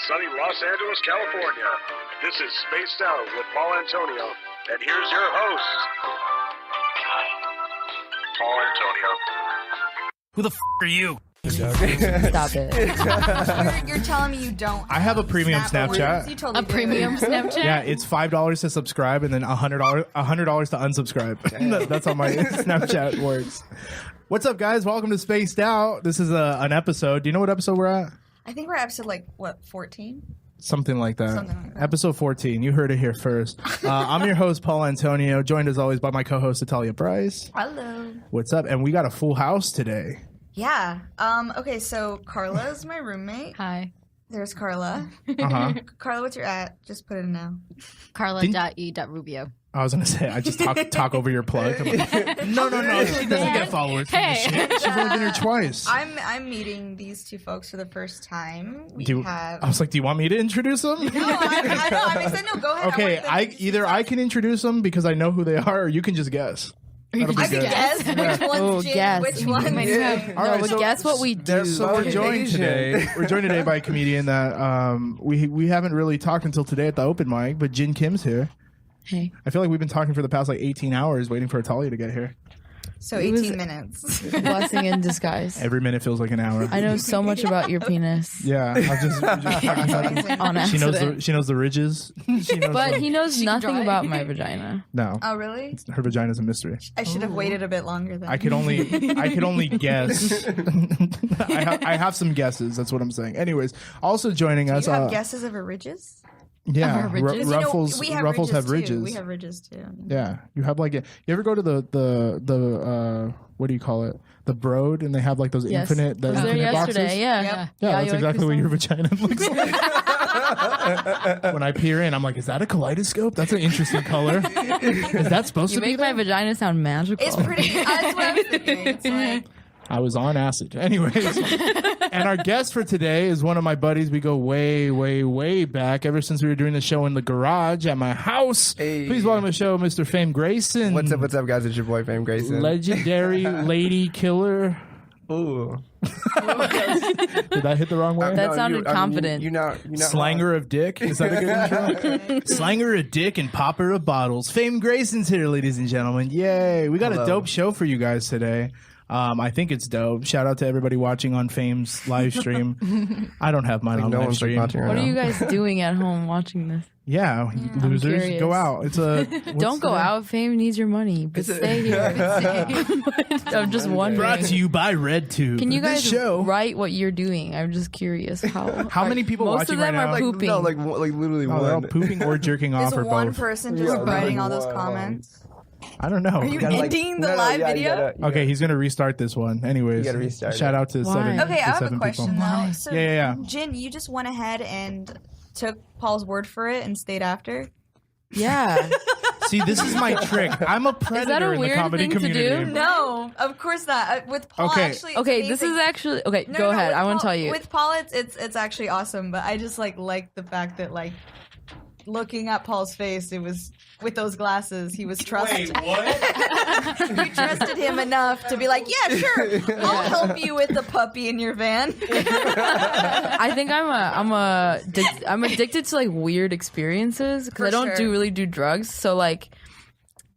sunny Los Angeles, California. This is Spaced Out with Paul Antonio, and here's your host, Paul Antonio. Who the f*** are you? Stop it. You're telling me you don't. I have a premium Snapchat. You totally A premium Snapchat? Yeah, it's $5 to subscribe and then $100 to unsubscribe. That's how my Snapchat works. What's up, guys? Welcome to Spaced Out. This is an episode. Do you know what episode we're at? I think we're at episode 14? Something like that. Something like that. Episode 14. You heard it here first. I'm your host, Paul Antonio, joined as always by my co-host, Ithalia Price. Hello. What's up? And we got a full house today. Yeah. Okay, so Carla is my roommate. Hi. There's Carla. Uh-huh. Carla, what's your at? Just put it in now. Carla.e.rubio. I was going to say, I just talk over your plug. I'm like, no. She doesn't get followers from this shit. She's only been here twice. I'm meeting these two folks for the first time. I was like, do you want me to introduce them? No, I know. I'm excited. No, go ahead. Okay, I can introduce them because I know who they are, or you can just guess. That'll be I can good. guess which one's Jin, guess. which one's Jin. All right, but so- guess what we do. So we're joined today. We're joined today by a comedian that we haven't really talked until today at the open mic, but Jin Kim's here. Hey. I feel like we've been talking for the past 18 hours waiting for Ithalia to get here. So 18 minutes. Blessing in disguise. Every minute feels like an hour. I know so much about your penis. Yeah, On she accident. knows the ridges. She knows But the- he knows She can nothing draw it. about my vagina. no, Oh, really? her vagina's a mystery. I should have waited a bit longer then. I could only guess. I have some guesses. That's what I'm saying. Anyways, also joining Do us. you have guesses of her ridges? Yeah, Ridges? 'Cause, you know, Ruffles. we have Ruffles have too. ridges. We have ridges too. Yeah, you have like you ever go to the what do you call it? The Broad, and they have like those Yes. infinite I was there infinite yesterday. boxes. Yeah. Yep. Yeah, that's you exactly what like your vagina looks like. When I peer in, I'm like, is that a kaleidoscope? That's an interesting color. Is that supposed You to be make my there? vagina sound magical. It's pretty. That's what I was thinking. It's like, I was on acid. Anyways. And our guest for today is one of my buddies. We go way, way, way back, ever since we were doing the show in the garage at my house. Hey. Please welcome to the show, Mr. Fame Grayson. What's up, guys? It's your boy, Fame Grayson. Legendary lady killer. Ooh. Did I hit the wrong way? That sounded confident. You know, Slanger of dick. Is that a good intro? Slanger of dick and popper of bottles. Fame Grayson's here, ladies and gentlemen. Yay. We got a Hello. dope show for you guys today. I think it's dope. Shout out to everybody watching on Fame's live stream. I don't have mine on no live one's stream. watching right What are now. you guys doing at home watching this? Yeah, you losers, curious. go out. It's a Don't go out. Fame needs your money. But stay here. I'm just wondering. Brought to you by RedTube. Can you guys This show? write what you're doing? I'm just curious. How many people most watching of them right are now? Like, pooping. no, like literally Oh, they're all one. pooping or jerking off is or one both. person just Yeah, writing all those one. comments? I don't know. Are you gotta, like- ending the no, live yeah, you video? gotta- you Okay, he's gonna restart this one. Anyways, You gotta restart shout it. out to Why? seven. Okay, I to have a 7 question people. though. So, Yeah. Jin, you just went ahead and took Paul's word for it and stayed after? Yeah. See, this is my trick. I'm a predator that a in the weird comedy thing to community. do? No, of course not. With Paul, Okay. actually, it's Okay, this amazing. is actually okay. No, go no, ahead. with I want Paul- to tell you. With Paul, it's actually awesome, but I just like the fact that like looking at Paul's face, it was with those glasses, he was trusted. what? You trusted him enough to be like, yeah, sure, I'll help you with the puppy in your van. I think I'm addicted to like weird experiences because For I don't sure. really do drugs. So like,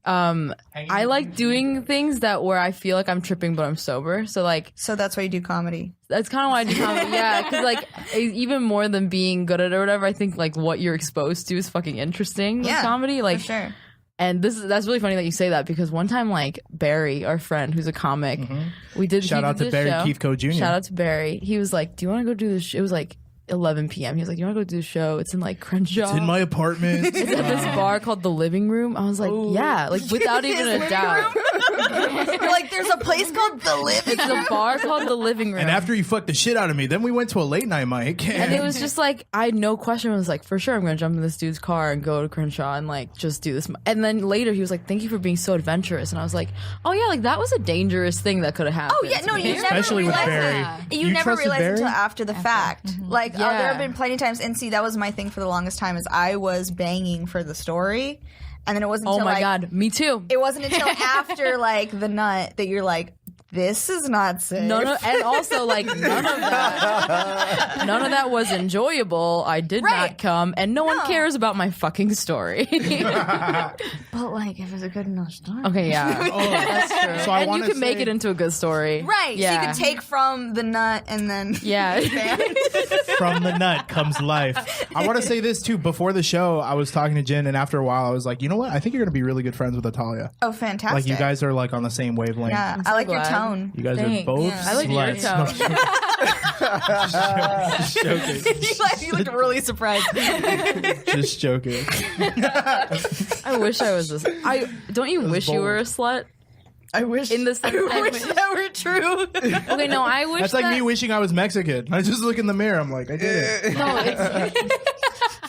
I like doing things where I feel like I'm tripping but I'm sober. So like So that's why you do comedy. that's kind of why I do comedy. Yeah, because like even more than being good at it or whatever, I think like what you're exposed to is fucking interesting with Yeah, comedy. Like, For sure. and that's really funny that you say that because one time like Barry, our friend who's a comic, we did Shout he out did to this Barry show. Keithco Jr. Shout out to Barry. He was like, "Do you want to go do this?" It was like 11 p.m. He was like, "You want to go do the show? It's in like Crenshaw. It's in my apartment. It's at this bar called The Living Room." I was like, "Yeah," like without even a doubt. You're like, there's a place called The Living. It's a bar called The Living Room. And after you fucked the shit out of me, then we went to a late night mic. And it was just like, I had no question. I was like, for sure, I'm going to jump in this dude's car and go to Crenshaw and like just do this. And then later he was like, thank you for being so adventurous. And I was like, oh yeah, like that was a dangerous thing that could have happened. Oh yeah, no, you Especially with never realize Barry. that. You You never trusted realize Barry? until after the fact. Like there Yeah. have been plenty of times, and see, that was my thing for the longest time. Is I was banging for the story, and then it wasn't. Oh until my like, God, me too. It wasn't until after like the nut that you're like, this is not safe. And also like none of that was enjoyable. I did not come, and no one cares about my fucking story. But like, if it's a good enough story. Okay, yeah. That's true. So I and you wanna can make it into a good story. Right. Yeah. So you can take from the nut and then Yeah. From the nut comes life. I want to say this too. Before the show, I was talking to Jin, and after a while, I was like, you know what? I think you're going to be really good friends with Ithalia. Oh, fantastic. Like, you guys are like on the same wavelength. Yeah, so I like your glad. tone. You guys Thanks. are both Yeah. I like your sluts. tone. Just joking. You looked really surprised. Just joking. I wish I was this. Don't you wish you were a slut? I wish. In the sense I wish that were true. Okay, no, I wish That's like that, me wishing I was Mexican. I just look in the mirror. I'm like, I did it. No,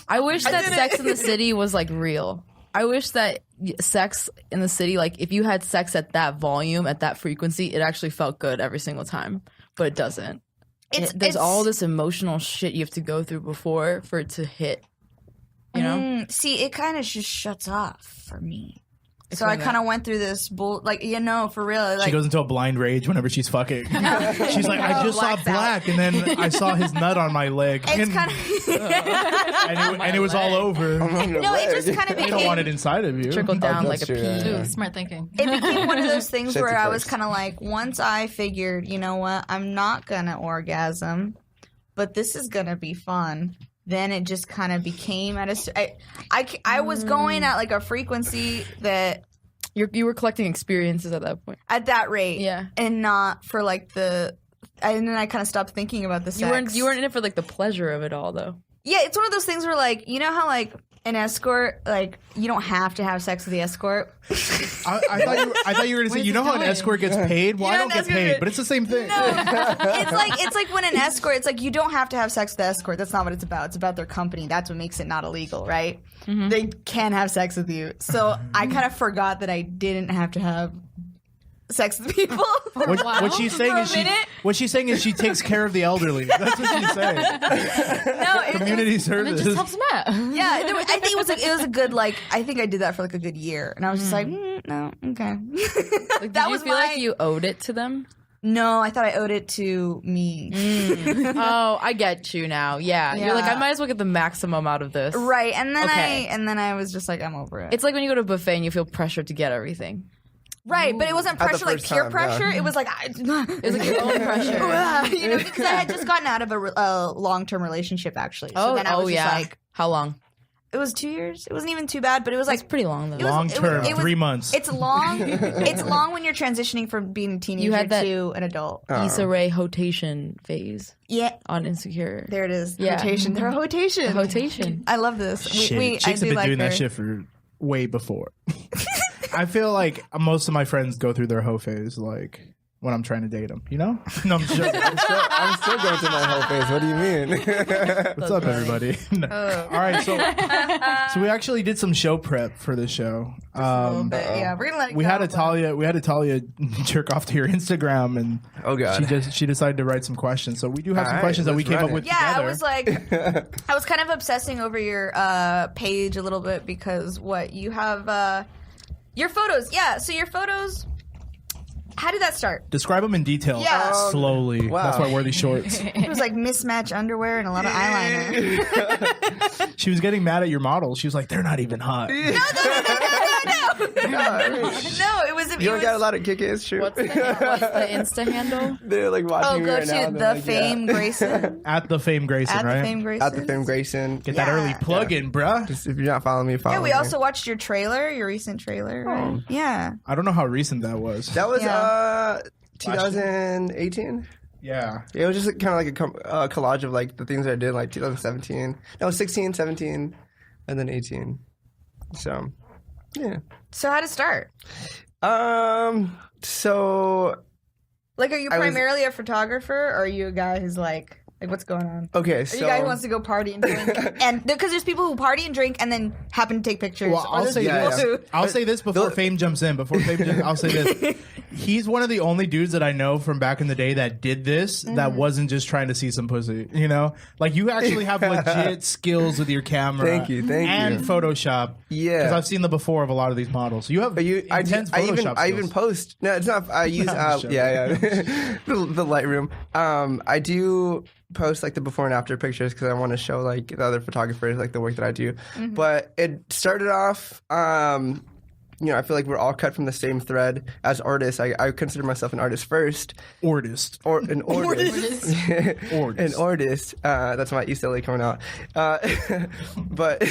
I wish that Sex in the City was like real. I wish that Sex in the City, like if you had sex at that volume, at that frequency, it actually felt good every single time. But it doesn't. There's all this emotional shit you have to go through before for it to hit. You know? See, it kind of just shuts off for me. So Explain I kind of that. went through this for real. Like, She goes into a blind rage whenever she's fucking. She's like, I just saw blacks out. black, and then I saw his nut on my leg, it's and, kind of and it was all over. no, it just kind of You don't want it inside of you. Trickle down like that's a true, pea. yeah. Smart thinking. it became one of those things Safety where I was first. kind of like, once I figured, you know what, I'm not gonna orgasm, but this is gonna be fun. Then it just kind of became I was going at like a frequency that You were collecting experiences at that point. at that rate, Yeah. and not for like and then I kind of stopped thinking about the sex. You weren't in it for like the pleasure of it all though. Yeah, it's one of those things where like, you know how like an escort, like you don't have to have sex with the escort. I thought you were going to say, you know how an escort gets paid? Well, I Yeah, don't an get escort paid, gets- but it's the same thing. It's like when an escort, it's like you don't have to have sex with the escort. That's not what it's about. It's about their company. That's what makes it not illegal, right? They can have sex with you. So I kind of forgot that I didn't have to have sex with people. What she's saying For a is minute? what she's saying is she takes care of the elderly. That's what she's saying. No, Community It service. just helps them out. yeah, I think it was a good like. I think I did that for like a good year, and I was just like, no, okay. Like, That did was you feel my- like you owed it to them? No, I thought I owed it to me. Oh, I get you now. Yeah. You're like, Yeah. I might as well get the maximum out of this. Right, and then Okay. I was just like, I'm over it. It's like when you go to a buffet and you feel pressured to get everything. right, but it wasn't At the pressure like first peer time, pressure. yeah. It was like It was like your own pressure. you know, because I had just gotten out of a long-term relationship actually. So then I was just like, How long? it was 2 years. It wasn't even too bad, but it was That's like pretty long though. it was- Long term, it was- 3 months. it's long. It's long when you're transitioning from being a teenager had that- to an adult. Issa Rae hotation phase Yeah, on Insecure. there it is. Yeah. Rotation. They're a rotation. Hotation. I love this. Shit, I chicks have do been like doing that her. shit for way before. I feel like most of my friends go through their hoe phase, like when I'm trying to date them. You know? No, I'm joking. I'm still going through my whole face. What do you mean? What's up, everybody? No. All right, so we actually did some show prep for this show. A little bit. Yeah, we're gonna let it We go, had but- Italia jerk off to your Instagram, and Oh, God. she decided to write some questions. So we do have some All right, questions that we let's came run up it. with Yeah, together. I was like, I was kind of obsessing over your page a little bit because what you have, your photos. Yeah, so your photos. How did that start? Describe them in detail, Yeah. slowly. Wow. That's why I wear these shorts. It was like mismatched underwear and a lot of eyeliner. She was getting mad at your models. She was like, "They're not even hot." No, it was. You don't got a lot of kick-ass shit. What's the Insta handle? They're like watching Oh, me go right now. to They're the like, Fame Grayson. At the Fame Grayson, At right? the Fame Grayson. At the Fame Grayson. Get that Yeah. early plug in, bruh. If you're not following me, follow Yeah, we me. also watched your trailer, your recent trailer. Right? Yeah. I don't know how recent that was. That was Yeah. 2018. Yeah. Yeah, it was just kind of like a collage of like the things that I did like 2017. No, 16, 17, and then 18. So, yeah. So how to start? So Like, are you I was- primarily a photographer, or are you a guy who's like what's going on? okay, Are so you a guy who wants to go party and drink? And because there's people who party and drink and then happen to take pictures. Well, or I'll there's say people this. who- I'll say this before Fame jumps in. Before Fame jumps, I'll say this. he's one of the only dudes that I know from back in the day that did this that wasn't just trying to see some pussy, you know? Like, you actually have legit skills with your camera. Thank you. And Photoshop. Yeah. Because I've seen the before of a lot of these models. You have intense Photoshop skills. I even post. No, it's not. I use, the Lightroom. I do post like the before and after pictures because I want to show like the other photographers like the work that I do. But it started off, I feel like we're all cut from the same thread as artists. I consider myself an artist first. An artist. Ordist. An artist. That's my Ithalia coming out. But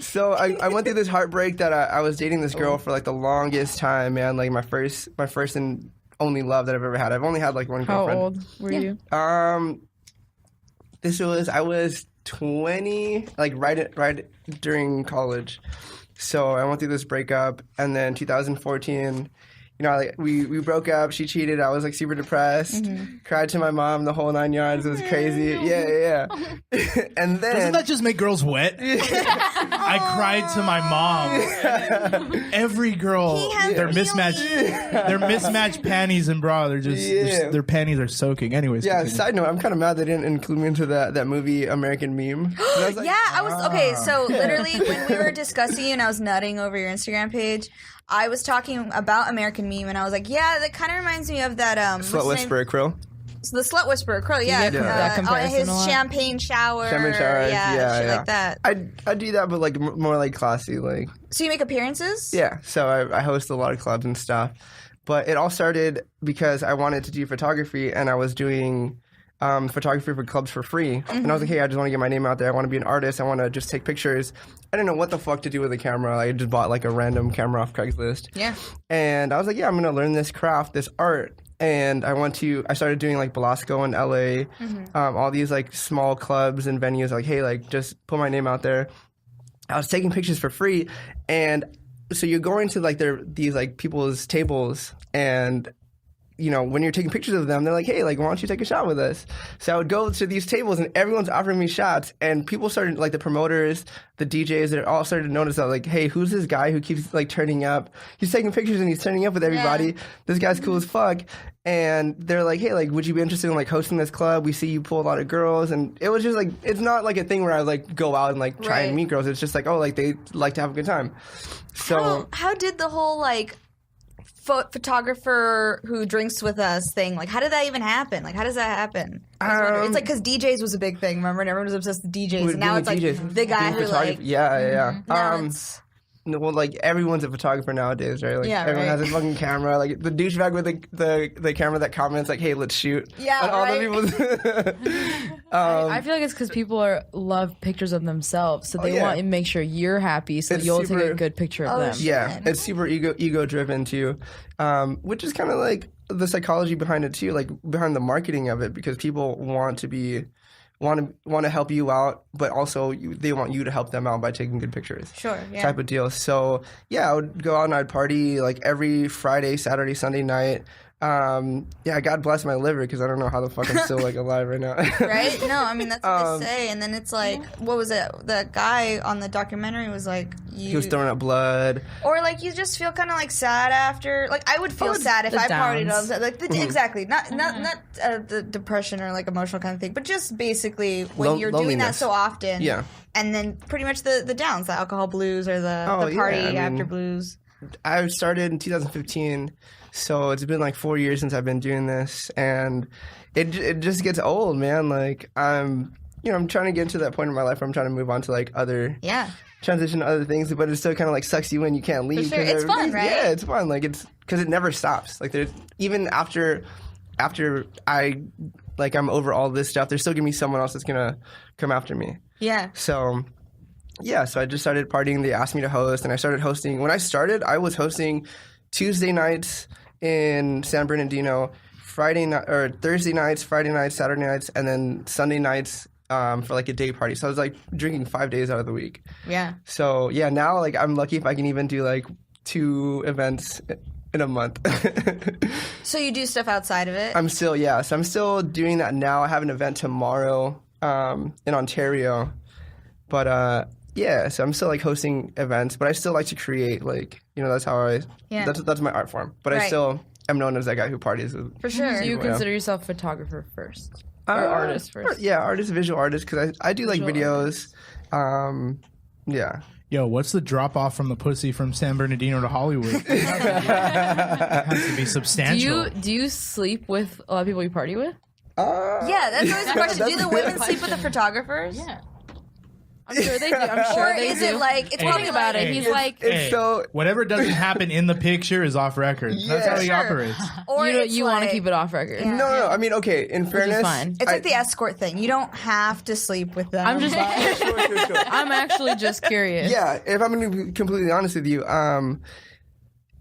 so I went through this heartbreak that I was dating this girl for like the longest time, man. Like my first and only love that I've ever had. I've only had like one girlfriend. How old were you? I was 20, like right during college. So I went through this breakup, and then 2014, we broke up. She cheated. I was like super depressed. Cried to my mom the whole 9 yards. It was crazy. Yeah. And then doesn't that just make girls wet? I cried to my mom. Every girl, their mismatched panties and bra. They're just their panties are soaking. Anyways. Yeah. Continue. Side note: I'm kind of mad they didn't include me into that movie American Meme. I was like, I was okay. So literally, when we were discussing you and I was nutting over your Instagram page, I was talking about American Meme, and I was like, yeah, that kind of reminds me of that Slut Whisperer Krill. So the Slut Whisperer Krill, that comparison his a lot. champagne shower, Shit like that. I do that, but like more like classy, like. So you make appearances? Yeah, so I host a lot of clubs and stuff, but it all started because I wanted to do photography, and I was doing photography for clubs for free, and I was like, hey, I just want to get my name out there. I want to be an artist. I want to just take pictures. I didn't know what the fuck to do with a camera. I just bought like a random camera off Craigslist. Yeah. And I was like, yeah, I'm going to learn this craft, this art. And I started doing like Belasco in LA, all these like small clubs and venues, like, hey, like just put my name out there. I was taking pictures for free. And so you're going to like these like people's tables, and when you're taking pictures of them, they're like, hey, like, why don't you take a shot with us? So I would go to these tables, and everyone's offering me shots, and people started, like, the promoters, the DJs, they all started to notice that, like, hey, who's this guy who keeps, like, turning up? He's taking pictures, and he's turning up with everybody. Yeah. This guy's cool as fuck. And they're like, hey, like, would you be interested in, like, hosting this club? We see you pull a lot of girls. And it was just, like, it's not, like, a thing where I, like, go out and, like, try and meet girls. It's just, like, oh, like, they like to have a good time. So how did the whole, like, photographer who drinks with us thing, like, how did that even happen? Like, how does that happen? It's like because DJs was a big thing, remember? And everyone was obsessed with DJs, and now it's like DJs. the guy who like well, like everyone's a photographer nowadays, right? Like everyone has a fucking camera. Like the douchebag with the camera that comments like, "Hey, let's shoot." Yeah, and all the people. I feel like it's because people love pictures of themselves, so they want to make sure you're happy, so you'll take a good picture of them. Yeah, it's super ego driven too, which is kind of like the psychology behind it too, like behind the marketing of it, because people want to help you out, but also they want you to help them out by taking good pictures. Sure, yeah. Type of deal. So I would go out and I'd party like every Friday, Saturday, Sunday night. God bless my liver, because I don't know how the fuck I'm still like alive right now. Right? No, I mean that's what they say. And then it's like, what was it? The guy on the documentary was like, he was throwing up blood, or like you just feel kind of like sad after. Like I would feel sad if I partied all the time. Like exactly, not the depression or like emotional kind of thing, but just basically when you're doing that so often. Yeah. And then pretty much the downs, the alcohol blues or the party after blues. I started in 2015. So it's been like 4 years since I've been doing this, and it just gets old, man. Like I'm trying to get to that point in my life where I'm trying to move on to like transition to other things, but it still kind of like sucks you in. You can't leave. For sure. It's fun, right? Yeah, it's fun. Like it's because it never stops. Like there's even after I'm over all this stuff, there's still gonna be someone else that's gonna come after me. Yeah. So I just started partying. They asked me to host, and I started hosting. When I started, I was hosting Tuesday nights in San Bernardino, Thursday nights, Friday nights, Saturday nights, and then Sunday nights for like a day party. So I was like drinking 5 days out of the week. Yeah. So now like I'm lucky if I can even do like 2 events in a month. So you do stuff outside of it? I'm still doing that now. I have an event tomorrow in Ontario, but yeah, so I'm still like hosting events, but I still like to create. Like, you know, that's how that's my art form. But I still am known as that guy who parties. For sure. So you consider yourself photographer first, or artist first? Yeah, artist, visual artist, because I do like videos. Yeah. Yo, what's the drop off from the pussy from San Bernardino to Hollywood? It has to be substantial. Do you sleep with a lot of people you party with? Yeah, that's always the question. Do the women sleep with the photographers? Yeah. I'm sure they do. I'm sure Or they is do. it like, it's probably about like, it. He's like, It's so Whatever doesn't happen in the picture is off record. That's how he Sure. operates. or you want to keep it off record. Yeah. no. I mean, okay. In fairness, fine. It's like the escort thing. You don't have to sleep with them. I'm just. Sure. I'm actually just curious. Yeah, if I'm going to be completely honest with you,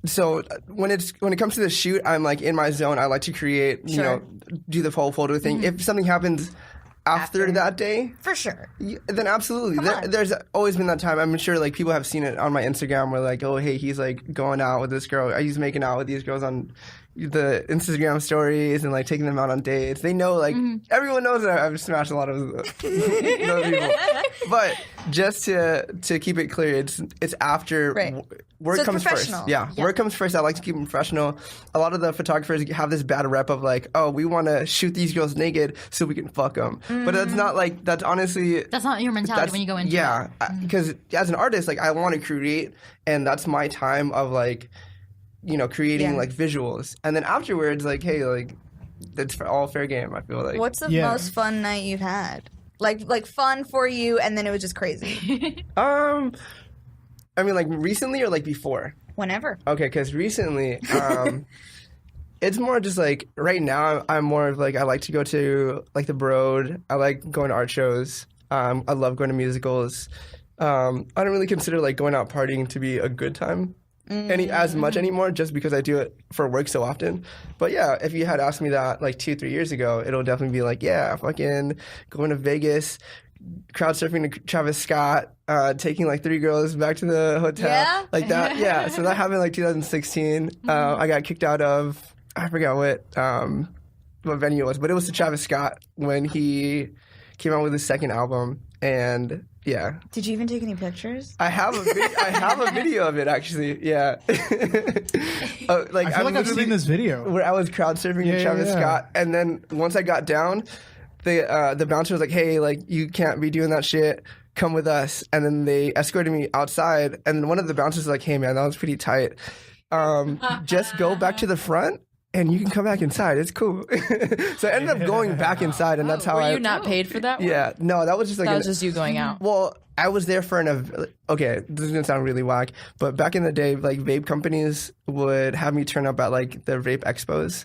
so when it comes to the shoot, I'm like in my zone. I like to create, you know, do the whole photo thing. If something happens after that day, For sure. then absolutely. There's always been that time. I'm sure like people have seen it on my Instagram where like, oh, hey, he's like going out with this girl. He's making out with these girls on the Instagram stories and like taking them out on dates. They know, like everyone knows that I've smashed a lot of those people. But just to keep it clear, it's after work So it's comes first. professional. Yeah, work comes first. I like to keep them professional. A lot of the photographers have this bad rep of like, oh, we want to shoot these girls naked so we can fuck them. But that's not like, that's honestly... That's not your mentality when you go into it. Because as an artist, like I want to create, and that's my time of like, you know, creating like visuals. And then afterwards, like, hey, like, it's all fair game, I feel like. What's the most fun night you've had? Like fun for you, and then it was just crazy. I mean, like recently or like before? Whenever. Okay, because recently, it's more just like right now. I'm more of like I like to go to like the Broad. I like going to art shows. I love going to musicals. I don't really consider like going out partying to be a good time as much anymore, just because I do it for work so often. But yeah, if you had asked me that like 2-3 years ago, it'll definitely be like, yeah, fucking going to Vegas, crowd surfing to Travis Scott, taking like 3 girls back to the hotel, like that. Yeah, so that happened like 2016. I got kicked out of, I forgot what venue it was, but it was to Travis Scott when he came out with his second album, and yeah. Did you even take any pictures? I have a video of it actually. Yeah. I feel like I've seen this video where I was crowd surfing to Travis Scott, and then once I got down, the bouncer was like, "Hey, like you can't be doing that shit. Come with us." And then they escorted me outside, and one of the bouncers was like, "Hey, man, that was pretty tight. Just go back to the front." And you can come back inside. It's cool. So I ended up going back inside, and that's how Were you not paid for that one? Yeah, no, that was just like That was just you going out. Well, I was there for okay, this is gonna sound really whack, but back in the day, like vape companies would have me turn up at like the vape expos,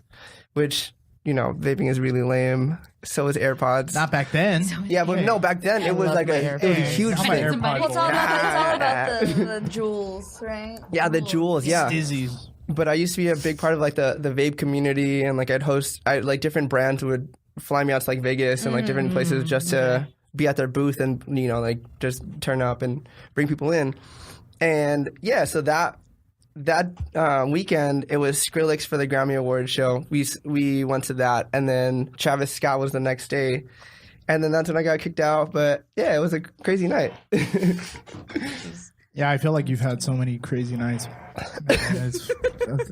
which, you know, vaping is really lame. So is AirPods. Not back then. Yeah, but no, back then it was love like my it was a huge Not my thing. AirPods. Well, it's all about the jewels, right? Yeah, the jewels. Yeah. Dizzies. But I used to be a big part of like the vape community, and like like different brands would fly me out to like Vegas and like different places just to be at their booth and, you know, like just turn up and bring people in. And yeah, so that weekend it was Skrillex for the Grammy Awards show. We went to that, and then Travis Scott was the next day, and then that's when I got kicked out. But yeah, it was a crazy night. Yeah, I feel like you've had so many crazy nights.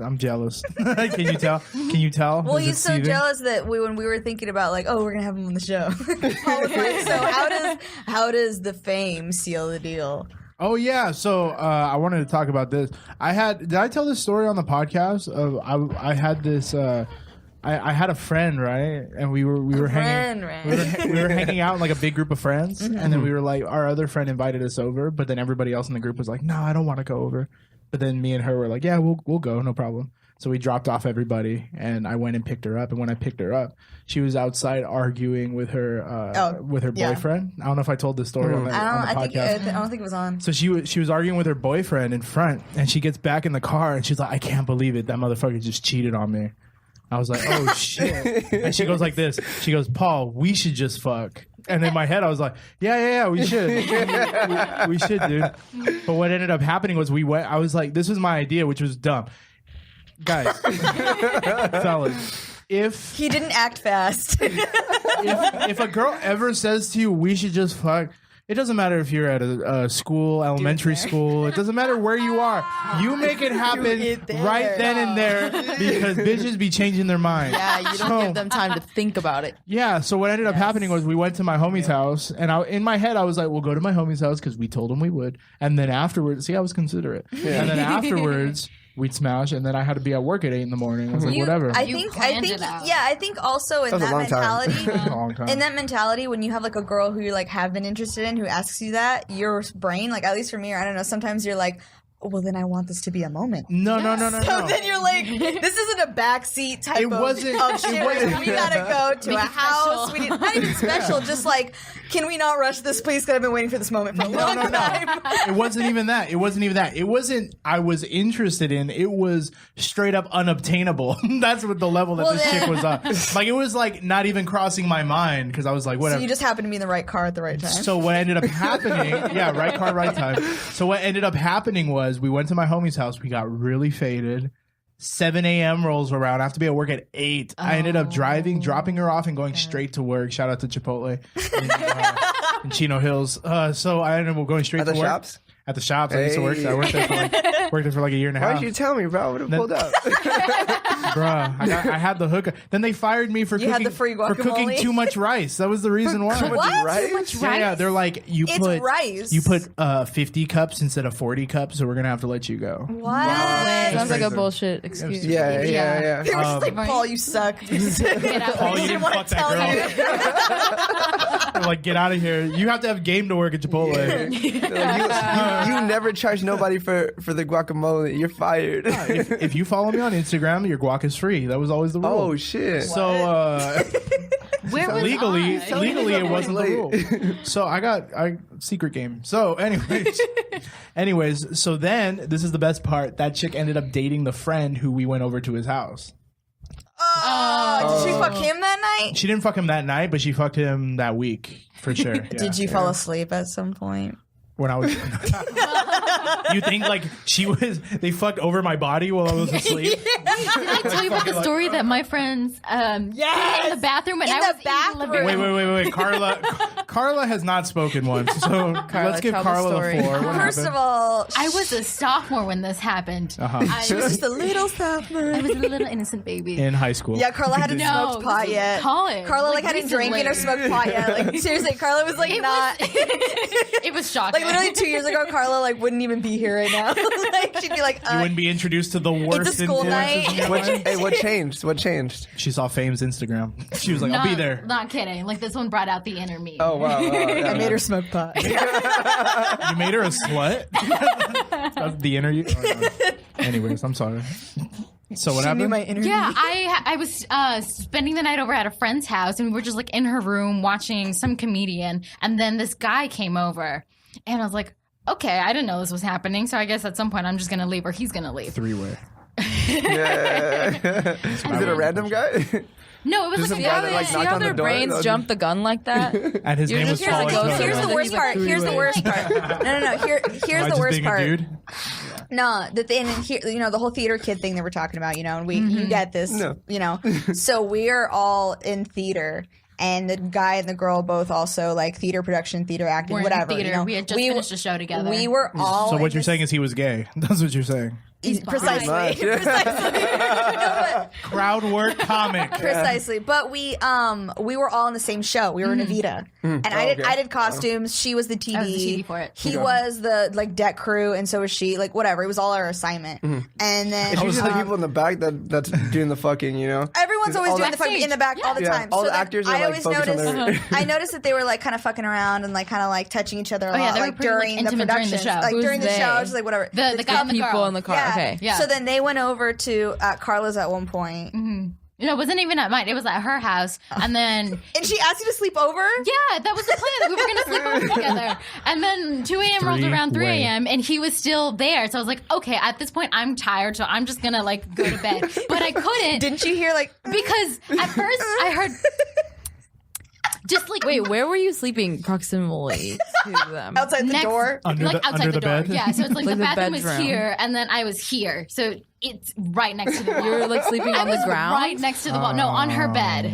I'm jealous. Can you tell? Can you tell? Well, Is he's it so seething? jealous that when we were thinking about like, oh, we're gonna have him on the show. I was like, so how does the Fame seal the deal? Oh yeah, so I wanted to talk about this. Did I tell this story on the podcast? I had this. I had a friend, right, and we were hanging. We were hanging out in like a big group of friends, and then we were like, our other friend invited us over, but then everybody else in the group was like, no, I don't want to go over. But then me and her were like, yeah, we'll go, no problem. So we dropped off everybody, and I went and picked her up. And when I picked her up, she was outside arguing with her boyfriend. I don't know if I told this story on the podcast. I don't think it was on. So she was arguing with her boyfriend in front, and she gets back in the car, and she's like, I can't believe it. That motherfucker just cheated on me. I was like, oh shit. And she goes like this. She goes, Paul, we should just fuck. And in my head, I was like, yeah, we should. we should, dude. But what ended up happening was I was like, this was my idea, which was dumb. Guys, fellas, if He didn't act fast. if a girl ever says to you, we should just fuck, It doesn't matter if you're at a school, elementary school. It doesn't matter where you are. You make it happen right then and there because bitches be changing their mind. Yeah, you don't give them time to think about it. Yeah, so what ended up happening was we went to my homie's house, and in my head I was like, we'll go to my homie's house because we told him we would. And then afterwards, see, I was considerate. Yeah. And then afterwards, we'd smash, and then I had to be at work at 8 a.m. I was like, whatever. I think also in that mentality, Long time. in that mentality, when you have like a girl who you like have been interested in who asks you that, your brain, like at least for me, or I don't know, sometimes you're like, well, then I want this to be a moment. No. So then you're like, this isn't a backseat type of shit. We gotta go to a house. Not even special. Just like, can we not rush this, please? Because I've been waiting for this moment for a long time. It wasn't even that. It wasn't I was interested in. It was straight up unobtainable. That's what the level that this chick was on. Like, it was like not even crossing my mind because I was like, whatever. So you just happened to be in the right car at the right time. So what ended up happening, right car, right time. So what ended up happening was we went to my homie's house. We got really faded. 7 a.m. rolls around. I have to be at work at 8. I ended up dropping her off and going straight to work. Shout out to Chipotle in Chino Hills. So I ended up going straight to work. Shops? At the shops. I used to work there. I worked there for like a year and a half. Why did you tell me, bro? I would have pulled up. Bruh, I had the hookup. Then they fired me for cooking too much rice. That was the reason why. Too much rice? Yeah, they're like, you put 50 cups instead of 40 cups, so we're gonna have to let you go. What? Sounds like a bullshit excuse. Yeah. They were just like, Paul, you suck. Paul, you didn't fuck that girl. Like, get out of here. You have to have game to work at Chipotle. You never charge nobody for the guacamole. You're fired. If you follow me on Instagram, your guac is free. That was always the rule. Oh shit. So legally it wasn't the late. rule. So I secret game. So anyways, so then this is the best part. That chick ended up dating the friend who we went over to his house. Did she fuck him that night? She didn't fuck him that night, but she fucked him that week for sure. Yeah. Did you fall asleep at some point? When I was, you think like they fucked over my body while I was asleep? Did I tell you about the story that my friends in the bathroom and I was in the living room? Wait. Carla has not spoken once, so let's give Carla the floor. First of all, I was a sophomore when this happened. She was just a little sophomore. I was a little innocent baby. In high school. Yeah, Carla hadn't smoked pot yet. College. Carla hadn't drank or smoked pot yet. Like, seriously, Carla was like it was shocking. Like literally 2 years ago, Carla like wouldn't even be here right now. Like she'd be like, you wouldn't be introduced to the worst. It's a school night. What changed? What changed? She saw Fame's Instagram. She was like, I'll be there. Not kidding. Like, this one brought out the inner me. Oh wow. I made her smoke pot. You made her a slut? That's the interview. Oh, no. Anyways, I'm sorry. So what happened? Yeah, I was spending the night over at a friend's house, and we were just like in her room watching some comedian, and then this guy came over, and I was like, okay, I didn't know this was happening, so I guess at some point I'm just gonna leave or he's gonna leave. 3-way. Yeah. Is it a random guy? No, it was like a guy that see how their brains jump the gun like that? And his name was Paul. Here's the worst part. Here's the worst part. No. Here's the worst part. No, the thing here, the whole theater kid thing that we're talking about, and you get this, So we're all in theater. And the guy and the girl both also like theater production, theater acting, whatever. Theater. We had just finished a show together. We were all. So what you're saying is he was gay. That's what you're saying. Precisely. Crowd work comic. Precisely. But we were all in the same show. We were in Evita. And I did costumes. She was the TD. I was the TD for it. He was the like deck crew, and so was she. Like whatever. It was all our assignment. And then it's usually the people in the back that's doing the fucking, Everyone's always doing the fucking in the back all the time. All the actors are like focused on their... I noticed that they were like kind of fucking around and like kind of like touching each other a lot, like during the production. Like during the show, I was like whatever. The guy and the people girl in the car. Yeah. Okay. Yeah. So then they went over to Carla's at one point. It wasn't even at mine. It was at her house. And then... And she asked you to sleep over? Yeah, that was the plan. That we were going to sleep over together. And then 2 a.m. rolled around 3 a.m. and he was still there. So I was like, okay, at this point, I'm tired. So I'm just going to like go to bed. But I couldn't. Didn't you hear like... Because at first I heard... Just like wait, where were you sleeping proximally to them? Outside the door? Outside the door. bed? Yeah, so it's like the bathroom was bedroom. here and then I was here. So it's right next to the wall. You were like sleeping on the ground? Right next to the wall. No, on her bed.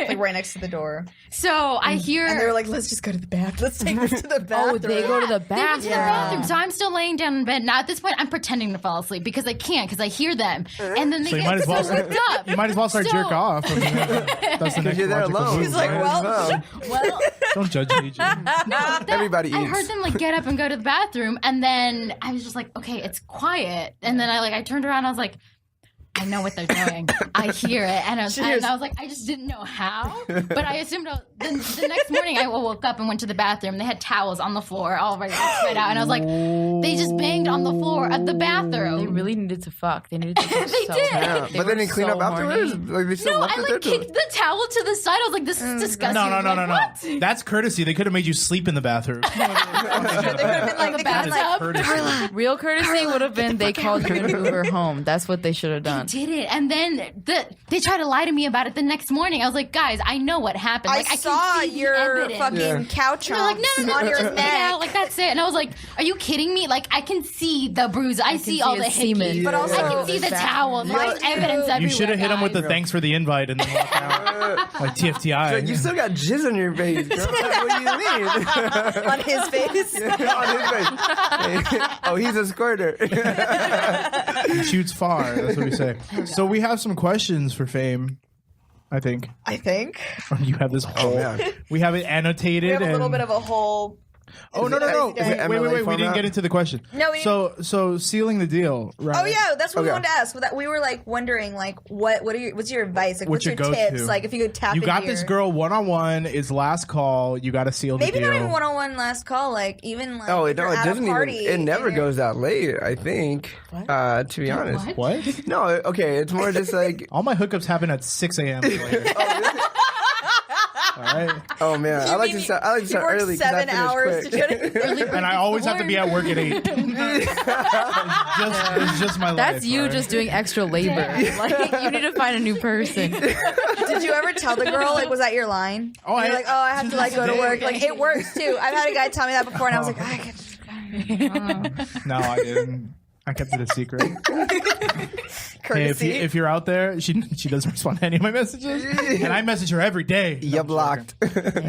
Like right next to the door. So I hear. And they were like, let's just go to the bath. Let's take this to the bathroom. Oh, they go to the They went to the bathroom. bathroom, so I'm still laying down in bed. Now at this point, I'm pretending to fall asleep because I can't, because I hear them, and then they So you get might as well so worked up. You might as well start So- jerk off. I mean, that's the next you're there logical alone. move, He's like, right? well, Well, Don't judge me, Jin. Everybody I eats. heard them like get up and go to the bathroom, and then I was just like, okay, it's quiet. And then I turned around, and I was like, I know what they're doing. I hear it, and I was like, I just didn't know how, but I assumed the next morning I woke up and went to the bathroom. They had towels on the floor, all ready to spread out, and I was like, they just banged on the floor of the They bathroom. really needed to fuck. They needed to fuck They so did. bad. But then they clean so up afterwards? horny. Like, they still No, left I it there kicked the towel to the side. I was like, this is disgusting. No. Like, what? That's courtesy. They could have made you sleep in the bathroom. Real courtesy would have been they called you an Uber home. That's what they should have done. Did it, and then they tried to lie to me about it the next morning. I was like, guys, I know what happened. Like, I I saw can see your the evidence. fucking couch They're like, no, on your just take it out. neck. Like, that's it. And I was like, are you kidding me? Like, I can see the bruise. I see all the his semen. hickeys. But also- I can see the towels. There's evidence everywhere. You should have hit him with the guys. thanks for the invite and then walk out. Like TFTI. Like, you still got jizz on your face, girl. What do you mean? On his face. On his face. Oh, he's a squirter. He shoots far. That's what we say. So we have some questions for Fame, I think. You have this whole. man. We have it annotated. We have a little and- bit of a whole. Oh no! Is it Wait! MLA We didn't format? get into the question. No, we So sealing the deal. Right? Oh yeah, that's what we Okay. wanted to ask. That we were like wondering, like, what's your advice? Like, what's your go-to? tips? Like, if you could tap. You into got this your- girl one-on-one. It's last call. You got to seal the Maybe deal. not even one-on-one last call. Like even like. Oh, if no, you're it at a doesn't even. party It never and you're- goes that late, I think. To be honest. What? No, okay, it's more just like. All my hookups happen at 6 a.m. All right. Oh man, I like to start You work early. 'cause I 7 finish hours to quick. get it. And I always have to be at work at 8. It's just my life. That's you all right? just doing extra labor. Like you need to find a new person. Did you ever tell the girl like was that your line? Oh, You're like, oh, I have to like go to work. Like it works too. I've had a guy tell me that before, and I was like, I can No, I didn't. I kept it a secret. Hey, courtesy. if you're out there, she doesn't respond to any of my messages, and I message her every day. No, You I'm blocked.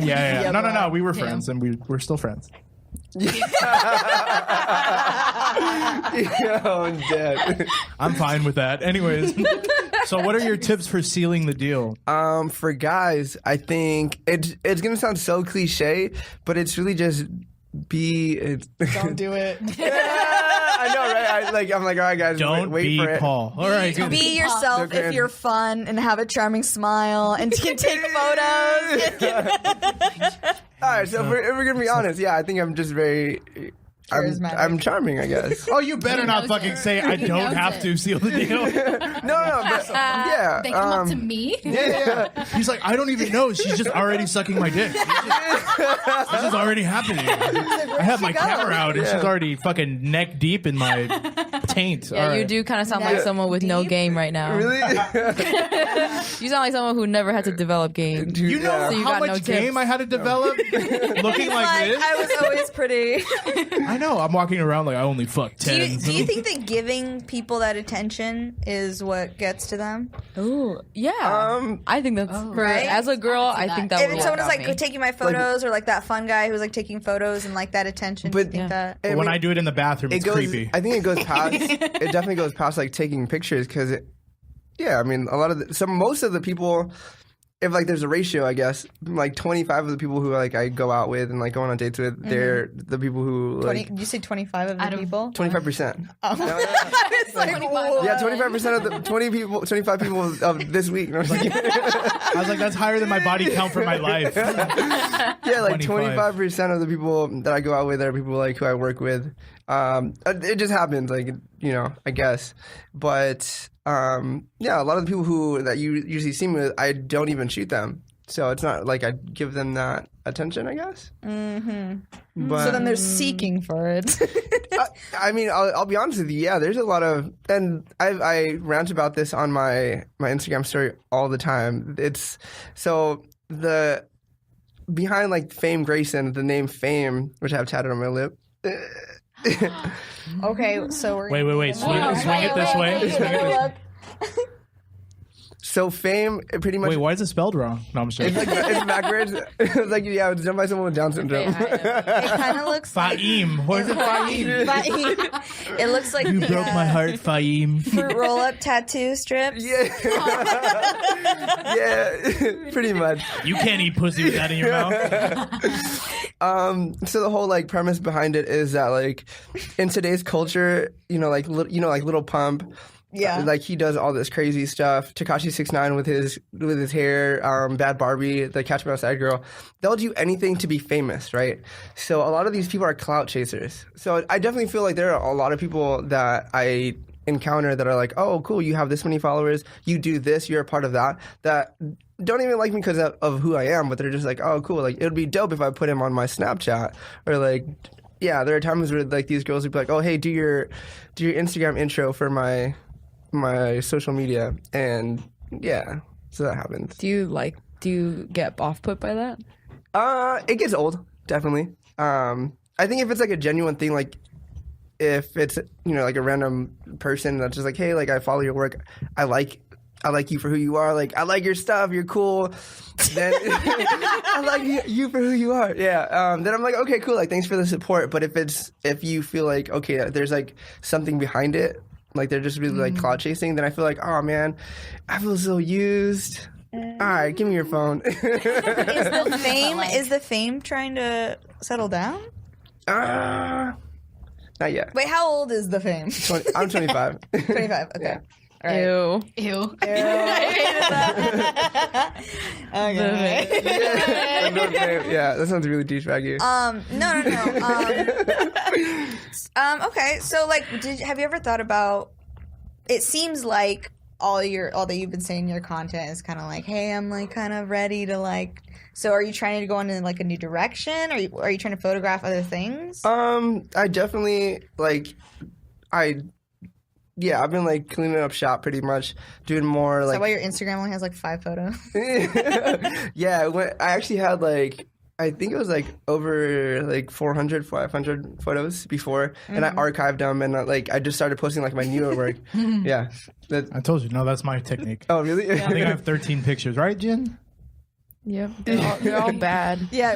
Yeah. No. We were friends, and we're still friends. Yo, I'm dead. I'm fine with that. Anyways, so what are your tips for sealing the deal? For guys, I think it's gonna sound so cliche, but it's really just Don't do it. I know, right? I'm like, all right, guys, Don't wait be for it. Paul. All right, good. Be yourself Okay. if you're fun and have a charming smile and can take photos. All right, so if we're gonna be honest, yeah, I think I'm just very. Charismatic. I'm charming, I guess. Oh, you better not fucking say I don't knows have it. to seal the deal. No, but yeah. They come up to me. Yeah. He's like, I don't even know. She's just already sucking my dick. This is already happening. I have my camera out and she's already fucking neck deep in my taint. Yeah, All you right. do kind of sound like someone with no game right now. Really? You sound like someone who never had to develop game. You know Yeah. So you how got much no tips. game I had to develop looking like this? I was always pretty. I know. I'm walking around like I only fuck Do you, 10s. do you think that giving people that attention is what gets to them? Ooh, yeah. I think that's for right? as a girl. I think that If would someone work was out like me. taking my photos, or like that fun guy who was like taking photos and like that attention, do you But- think that? But when I do it in the bathroom, It it's goes. creepy. I think it goes past. It definitely goes past like taking pictures because, yeah, I mean, a lot of most of the people. If like there's a ratio, I guess like 25 of the people who like I go out with and like go on dates with, they're the people who 20, like you say 25 of the Out of- people? 25%. It's like, whoa. Yeah, 25% of the 25 people of this week. I was like, I was like, that's higher than my body count for my life. yeah, like 25. 25% of the people that I go out with are people like who I work with. It just happens, like, you know, I guess. But yeah, a lot of the people that you usually see me with, I don't even shoot them. So it's not like I give them that attention, I guess. Mm-hmm. But So then they're seeking for it. I mean, I'll be honest with you. Yeah, there's a lot of, and I rant about this on my Instagram story all the time. It's so behind like Fame Grayson, the name Fame, which I have tatted on my lip. Okay, so we're Wait. Swing it this way. Swing it this way. So Fame, pretty much. Wait, why is it spelled wrong? No, I'm sure. It's backwards. It's like, yeah, it's done by someone with Down syndrome. It kind of looks like Fahim. What is it, Fahim? it looks like You the, broke my heart, Fahim. fruit roll-up tattoo strips. Yeah. Yeah, pretty much. You can't eat pussy with that in your mouth. So the whole like premise behind it is that like in today's culture, like Little Pump. Yeah. Like he does all this crazy stuff. Tekashi 6ix9ine with his hair, Bad Barbie, the Catch Me Outside girl. They'll do anything to be famous, right? So a lot of these people are clout chasers. So I definitely feel like there are a lot of people that I encounter that are like, oh, cool, you have this many followers, you do this, you're a part of that don't even like me because of who I am, but they're just like, oh, cool, like it would be dope if I put him on my Snapchat, or like, yeah, there are times where like these girls would be like, oh, hey, do your Instagram intro for my social media, and yeah, so that happens. Do you get off put by that? It gets old, definitely. I think if it's like a genuine thing, like if it's like a random person that's just like, hey, like I follow your work, I like you for who you are, like I like your stuff, you're cool, then I like you for who you are, yeah. Then I'm like, okay, cool, like thanks for the support. But if you feel like, okay, there's like something behind it, like they're just really like cloud chasing, then I feel like, oh man, I feel so used. All right, give me your phone. Is the fame trying to settle down? Not yet. Wait, how old is the fame? I'm 25. 25. Okay. Yeah. All right. Ew. Okay. Yeah, that sounds really douchebaggy. No. Okay, so like, have you ever thought about? It seems like all that you've been saying in your content is kind of like, hey, I'm like kind of ready to like. So are you trying to go in like a new direction? Are you trying to photograph other things? I definitely I've been like cleaning up shop pretty much, doing more Is like. that why your Instagram only has like 5 photos? Yeah, I actually had like, I think it was like over like 400, 500 photos before, and I archived them, and I just started posting like my newer work. Yeah. I told you, no, that's my technique. Oh, really? I think I have 13 pictures, right, Jin? Yep, they're all bad. Yeah,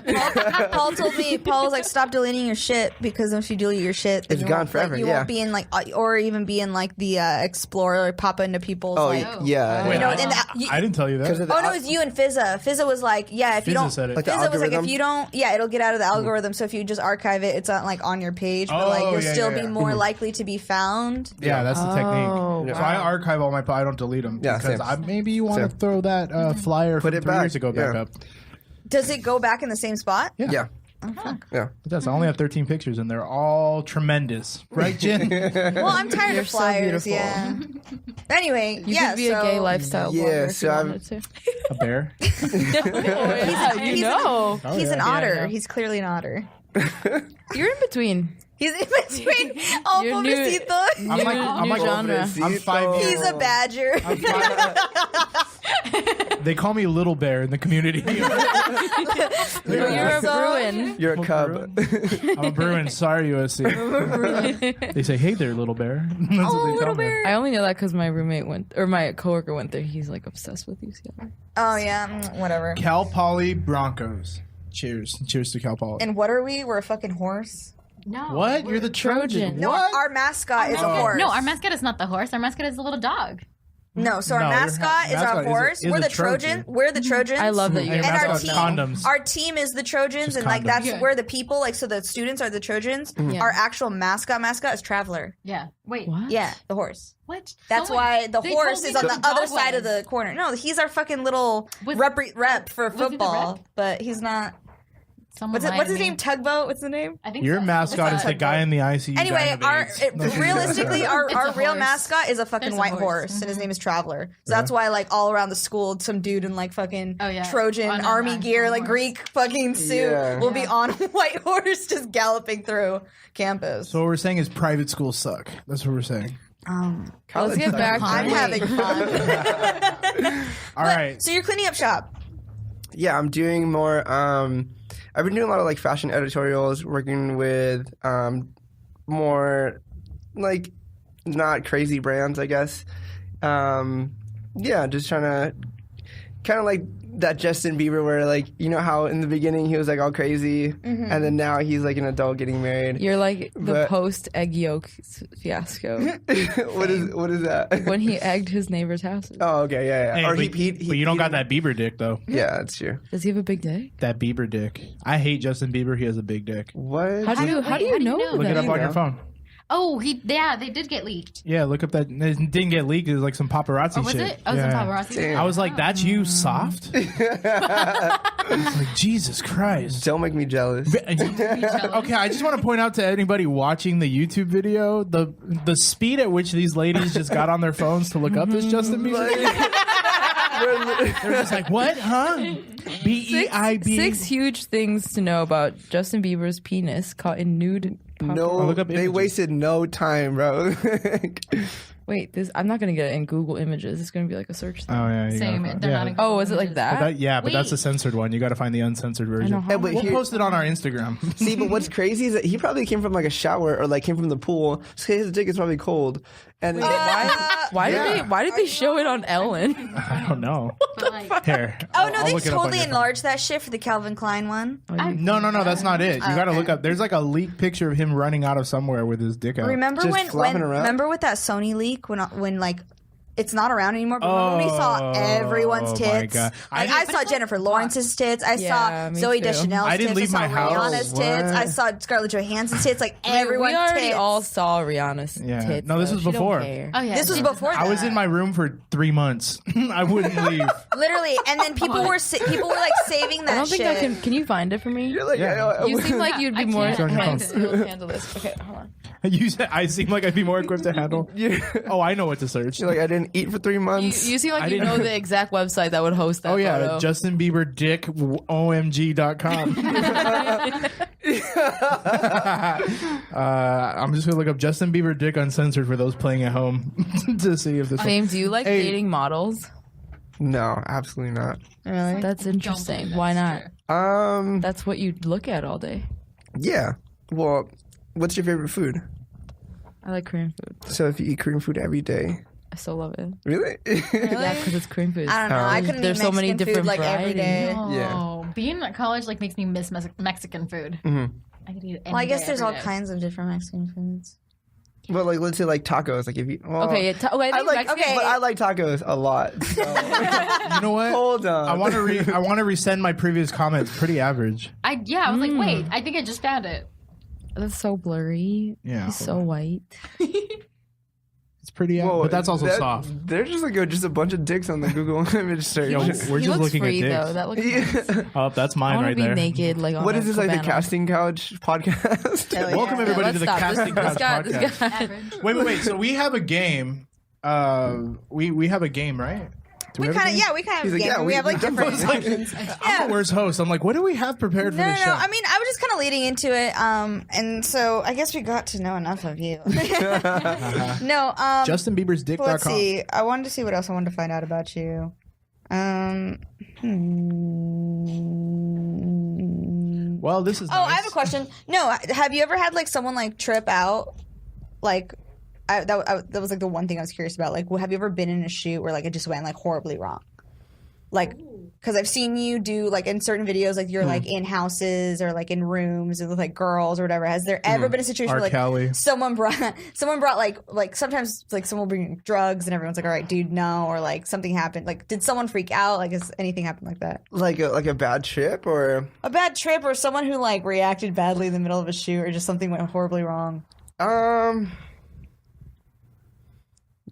Paul told me. Paul was like, "Stop deleting your shit because once you delete your shit, then It's you gone won't, forever, Like, you yeah. won't be in like, or even be in like the Explorer, or pop into people's Oh, like." yeah. Wait, You know, I didn't tell you that. of the Oh no, it was you and Fizza. Fizza was like, "Yeah, if you Fizza don't." said it. Like the Fizza was like, algorithm? "If you don't, yeah, it'll get out of the algorithm. So if you just archive it, it's not like on your page, but like Oh, you'll yeah, still yeah, be yeah. more likely to be found." Yeah, that's the Oh, technique. So I archive all my. I don't delete them Yeah, because same. maybe you want to Same. throw that flyer Put from it 3 back, years ago back yeah. up. Does it go back in the same spot? Yeah. Yeah. It does. I only have 13 pictures, and they're all tremendous, right, Jin? Well, I'm tired You're of so flyers. beautiful. Yeah. Anyway, You yeah. could be so a gay lifestyle Yeah, blogger if so you I'm- wanted to. A bear. You know, Oh, He's yeah. an Yeah, otter. I know. He's clearly an otter. you're in between. He's in between all You're new- pobrecito. I'm like genre. I'm 5 years He's a old. badger. They call me Little Bear in the community. You're a Bruin. You're a cub. I'm a Bruin. Sorry, USC. They say, "Hey there, Little Bear." That's what they tell me. I only know that because my roommate my coworker went there. He's like obsessed with UCLA. Oh yeah, whatever. Cal Poly Broncos. Cheers. Cheers to Cal Poly. And what are we? We're a fucking horse. No. What? You're the Trojan. No, What? our mascot is a Oh. horse. No, our mascot is not the horse. Our mascot is the little dog. No, so our No, your mascot is mascot our is a- horse. is We're a the Trojan. We're the Trojans. I love that you And your And our mascot's team, condoms. our team is the Trojans, Just and like condoms. that's Yeah. where the people, like, so the students are the Trojans. Yeah. Our actual mascot is Traveler. Yeah. Wait. What? Yeah, the horse. What? That's Oh, why the they horse told me is on who the the other dog side of was. the corner. No, he's our fucking little Was- rep for was he the football, rep? but he's not. Someone What's his lied to name? me. Tugboat. What's the name? I think Your so. mascot is the guy in the ICU. Anyway, dying of AIDS. realistically, our It's a real horse. mascot is a fucking There's a white horse. horse, and his name is Traveler. So that's why, like, all around the school, some dude in like fucking Oh, yeah. Trojan On an army actual gear, like horse. Greek fucking suit, Yeah. will be on a white horse just galloping through campus. So what we're saying is private schools suck. That's what we're saying. Let's get back. I'm to having fun. All right. So you're cleaning up shop. Yeah, I'm doing more. I've been doing a lot of like fashion editorials, working with more like not crazy brands, I guess. Just trying to kind of like that Justin Bieber where like, you know how in the beginning he was like all crazy and then now he's like an adult getting married. You're like the post egg yolk fiasco. What is that? When he egged his neighbor's houses. Oh, okay, yeah. Hey, Or but you don't got that Bieber dick though. Yeah, that's true. Does he have a big dick? That Bieber dick. I hate Justin Bieber. He has a big dick. What? How do you know Look that? it up on your phone. Oh, they did get leaked. Yeah, look up that. It didn't get leaked. It was like some paparazzi Was shit. it? Oh, some paparazzi. Damn. I was like, "That's you, soft." I was like, Jesus Christ. Don't make me jealous. Okay, I just want to point out to anybody watching the YouTube video the speed at which these ladies just got on their phones to look up this Justin Bieber. They're just like, what? Huh? B-E-I-B. 6 huge things to know about Justin Bieber's penis caught in nude. No, look up they images. wasted no time, bro. Wait, I'm not gonna get it in Google Images. It's gonna be like a search thing. Oh yeah, you Same. gotta- They're yeah. not in Oh, is it like But that? but that's the Wait. censored one. You got to find the uncensored version. know how- Yeah, but We'll here- post it on our Instagram. See, but what's crazy is that he probably came from like a shower or like came from the pool. So his dick is probably cold. And Why did they show it on Ellen? I don't know. But, like, Here. Oh no, I'll they look it up on totally your phone. enlarged that shit for the Calvin Klein one. No, that's not it. You got to look up. There's like a leaked picture of him running out of somewhere with his dick out. Remember Just when flopping around? remember with that Sony leak when like it's not around anymore, but remember when we saw everyone's Oh, tits? my God. Like, I saw Jennifer Lawrence's tits. I Yeah, saw me Zoe too. Deschanel's I didn't tits. leave I my saw house. Rihanna's What? tits. I saw Scarlett Johansson's tits. Like everyone's we already tits. all saw Rihanna's Yeah. tits. No, this though. was She don't before. care. oh yeah, This was before that. I was in my room for 3 months. I wouldn't leave. Literally, and then people were like saving that I don't think shit. I can. Can you find it for me? you're like, Yeah. You seem like you'd be I more can't. able to handle this. Okay, hold on. You said I seem like I'd be more equipped to handle. Oh, I know what to search. you're like, I didn't eat for 3 months. You seem I like you didn't- know the exact website that would host that. Oh yeah, photo. Justin Bieber dick omg.com. I'm just gonna look up Justin Bieber dick uncensored for those playing at home to see if this. Fame, do you like Hey. dating models? No, absolutely not. Really? That's interesting. believe Why not? that's That's what you look at all day. Yeah. Well, what's your favorite food? I like Korean food. So if you eat Korean food every day, I still love it. really? Yeah, because it's Korean food. I don't know. I couldn't There's eat so many Mexican different food like every day. varieties. Yeah. Oh, being at college like makes me miss Mexican food. I could eat it. Well, I guess there's all kinds. kinds of different Mexican foods. Well, like let's say like tacos. Like if you Okay, I I think like Mexican. but I like tacos a lot. So. You know what? Hold on. I want to resend my previous comments. Pretty average. I was like, wait, I think I just found it. That's so blurry. Yeah. He's so white. It's pretty average, Whoa, but that's also that- soft. There's just like just a bunch of dicks on the Google image search. Yo, we're He just looks looking free at though. dicks. That looks nice. Oh, that's I mine want to right be there. naked, like on What a is this like the cabana. casting couch podcast? Hell yeah. Welcome everybody Let's to the stop. Casting This Couch guy- this podcast. guy- Average. Wait. So we have a game. We have a game, right? Do We have a kind of game? we kind He's of like, yeah, we have like we- different It's like- options. I'm the worst host. I'm like, what do we have prepared for No, this no, show? no. I mean, I was just kind of leading into it, and so I guess we got to know enough of you. No, JustinBieber'sdick.com. let's see. I wanted to see what else I wanted to find out about you. Well, this is. Oh, I have a question. No, have you ever had like someone like trip out? Like, that was like the one thing I was curious about. Like, have you ever been in a shoot where like it just went like horribly wrong? Like, because I've seen you do like in certain videos, like you're like in houses or like in rooms with like girls or whatever. Has there ever been a situation R. where like Kelly. someone brought like sometimes like someone will bring drugs and everyone's like, all right, dude, no, or like something happened. Like, did someone freak out? Like, has anything happened like that? like a bad trip or A bad trip or someone who like reacted badly in the middle of a shoot or just something went horribly wrong?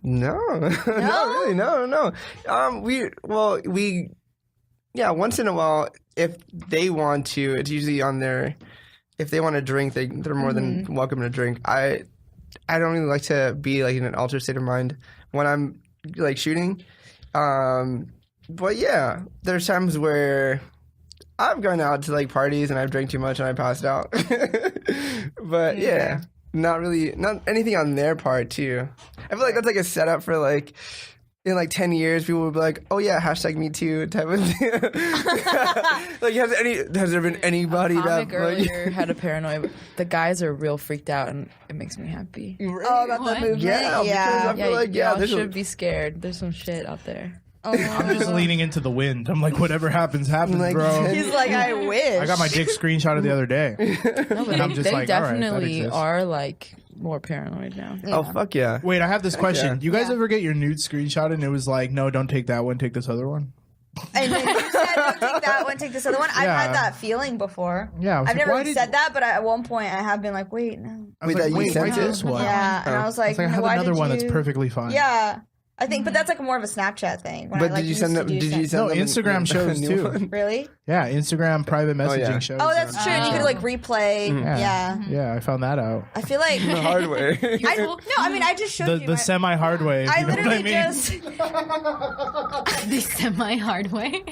No, not really. No. Yeah, once in a while, if they want to, it's usually on their. If they want to drink, they're more than welcome to drink. I don't really like to be like in an altered state of mind when I'm like shooting. But yeah, there's times where I've gone out to like parties and I've drank too much and I passed out. But yeah. Not anything on their part too. I feel like that's like a setup for like in like 10 years, people will be like, "Oh yeah, hashtag me too" type of thing. Like, has there been anybody Comic that earlier had a paranoia. The guys are real freaked out, and it makes me happy. Oh, about the movement? Yeah, because I feel like y'all there's should be scared. There's some shit out there. I'm just leaning into the wind. I'm like, whatever happens, happens, Like, bro. He's like, I wish. I got my dick screenshotted the other day. No, but And I'm just they like, all right, that definitely exists. are like more paranoid now. Oh fuck yeah! Wait, I have this question. yeah. You guys ever get your nude screenshot and it was like, no, don't take that one, take this other one? And then you said, don't take that one, take this other one. I've Yeah. had that feeling before. Yeah, I was I've like, never why did- said that, but at one point I have been like, wait, no. I was Wait, like, that you wait, sent why it? this one? Yeah, and I was like, It's like I have why another did one that's you- perfectly fine. Yeah. I think, but that's like more of a Snapchat thing. When But I, like, did you used send to them? do Did you Snapchat. send No, them Instagram a shows new too. one? Really? Yeah, Instagram private messaging yeah. shows. Oh, that's true. And you could like replay. Yeah. Yeah, I found that out. I feel like. The hard way. I just showed you. The semi-hard way. If I you know what literally I mean. just. The semi-hard way.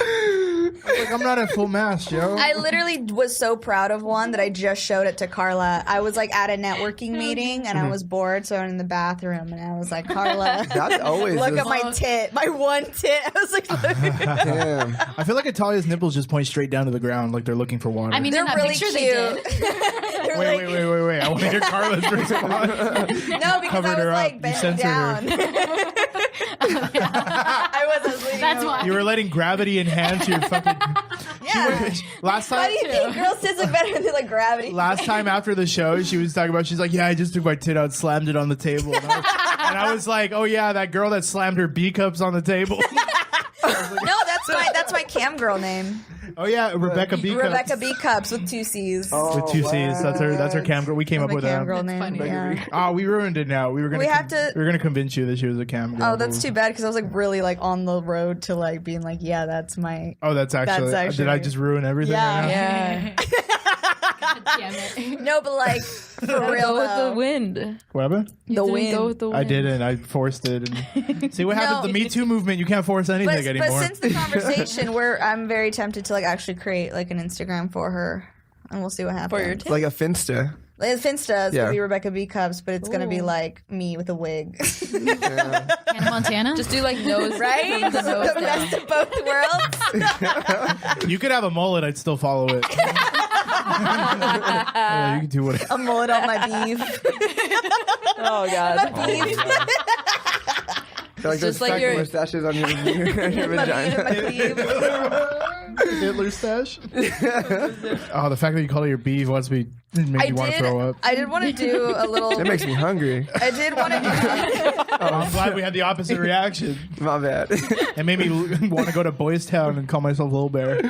Like, I'm not at full mast, yo. I literally was so proud of one that I just showed it to Carla. I was like at a networking meeting and I was bored, so I'm in the bathroom and I was like, Carla, That's always look this- at my tit, my one tit. I was like, look. Damn. I feel like Italia's nipples just point straight down to the ground, like they're looking for water. I mean, They're in that really picture cute. they did. They're wait, like- wait. I want to hear Carla's response. No, because Covered I was her up. like You bending censored down. her. I was leaning That's over. why. You were letting gravity enhance your fucking. Yeah. Last Why time. do you think girls' tits look better than like gravity? Last time after the show, she was talking about, she's like, yeah, I just took my tit out, slammed it on the table. And I was like, oh yeah, that girl that slammed her B cups on the table. No, that's my cam girl name. Oh yeah, Rebecca B cups. Rebecca B Cups with 2 C's. With 2 C's. That's her cam girl. We came up my with cam that. girl name. funny. Yeah. Oh, we ruined it now. We were We have to- convince you that she was a cam girl. Oh, that's too bad because I was like really like on the road to like being like, yeah, that's my. Oh, that's actually. Did I just ruin everything? Yeah. right now? Yeah. Damn it. No, but like for real Go with the though. wind. What happened? You The didn't wind. Go with the wind. I didn't. I forced it. And see what happens. No. The Me Too movement. You can't force anything But anymore. since the conversation, I'm very tempted to like actually create like an Instagram for her, and we'll see what happens. For your Like a Finsta. Like, Finsta is Yeah. gonna be Rebecca B Cups, but it's gonna be like me with a wig, Hannah Montana? Just do like nose, right? from the nose The down. best of both worlds. You could have a mullet. I'd still follow it. Yeah, you can do whatever. A mullet on my beef. Oh god. Beef. So like those just like fat your- mustaches on your, on your My vagina. beef. Hitler stash. Oh, the fact that you call it your beef wants me make you want to throw up. I did want to do a little. That makes me hungry. I did want to do. I'm glad we had the opposite reaction. My bad. It made me want to go to Boys Town and call myself Lil Bear.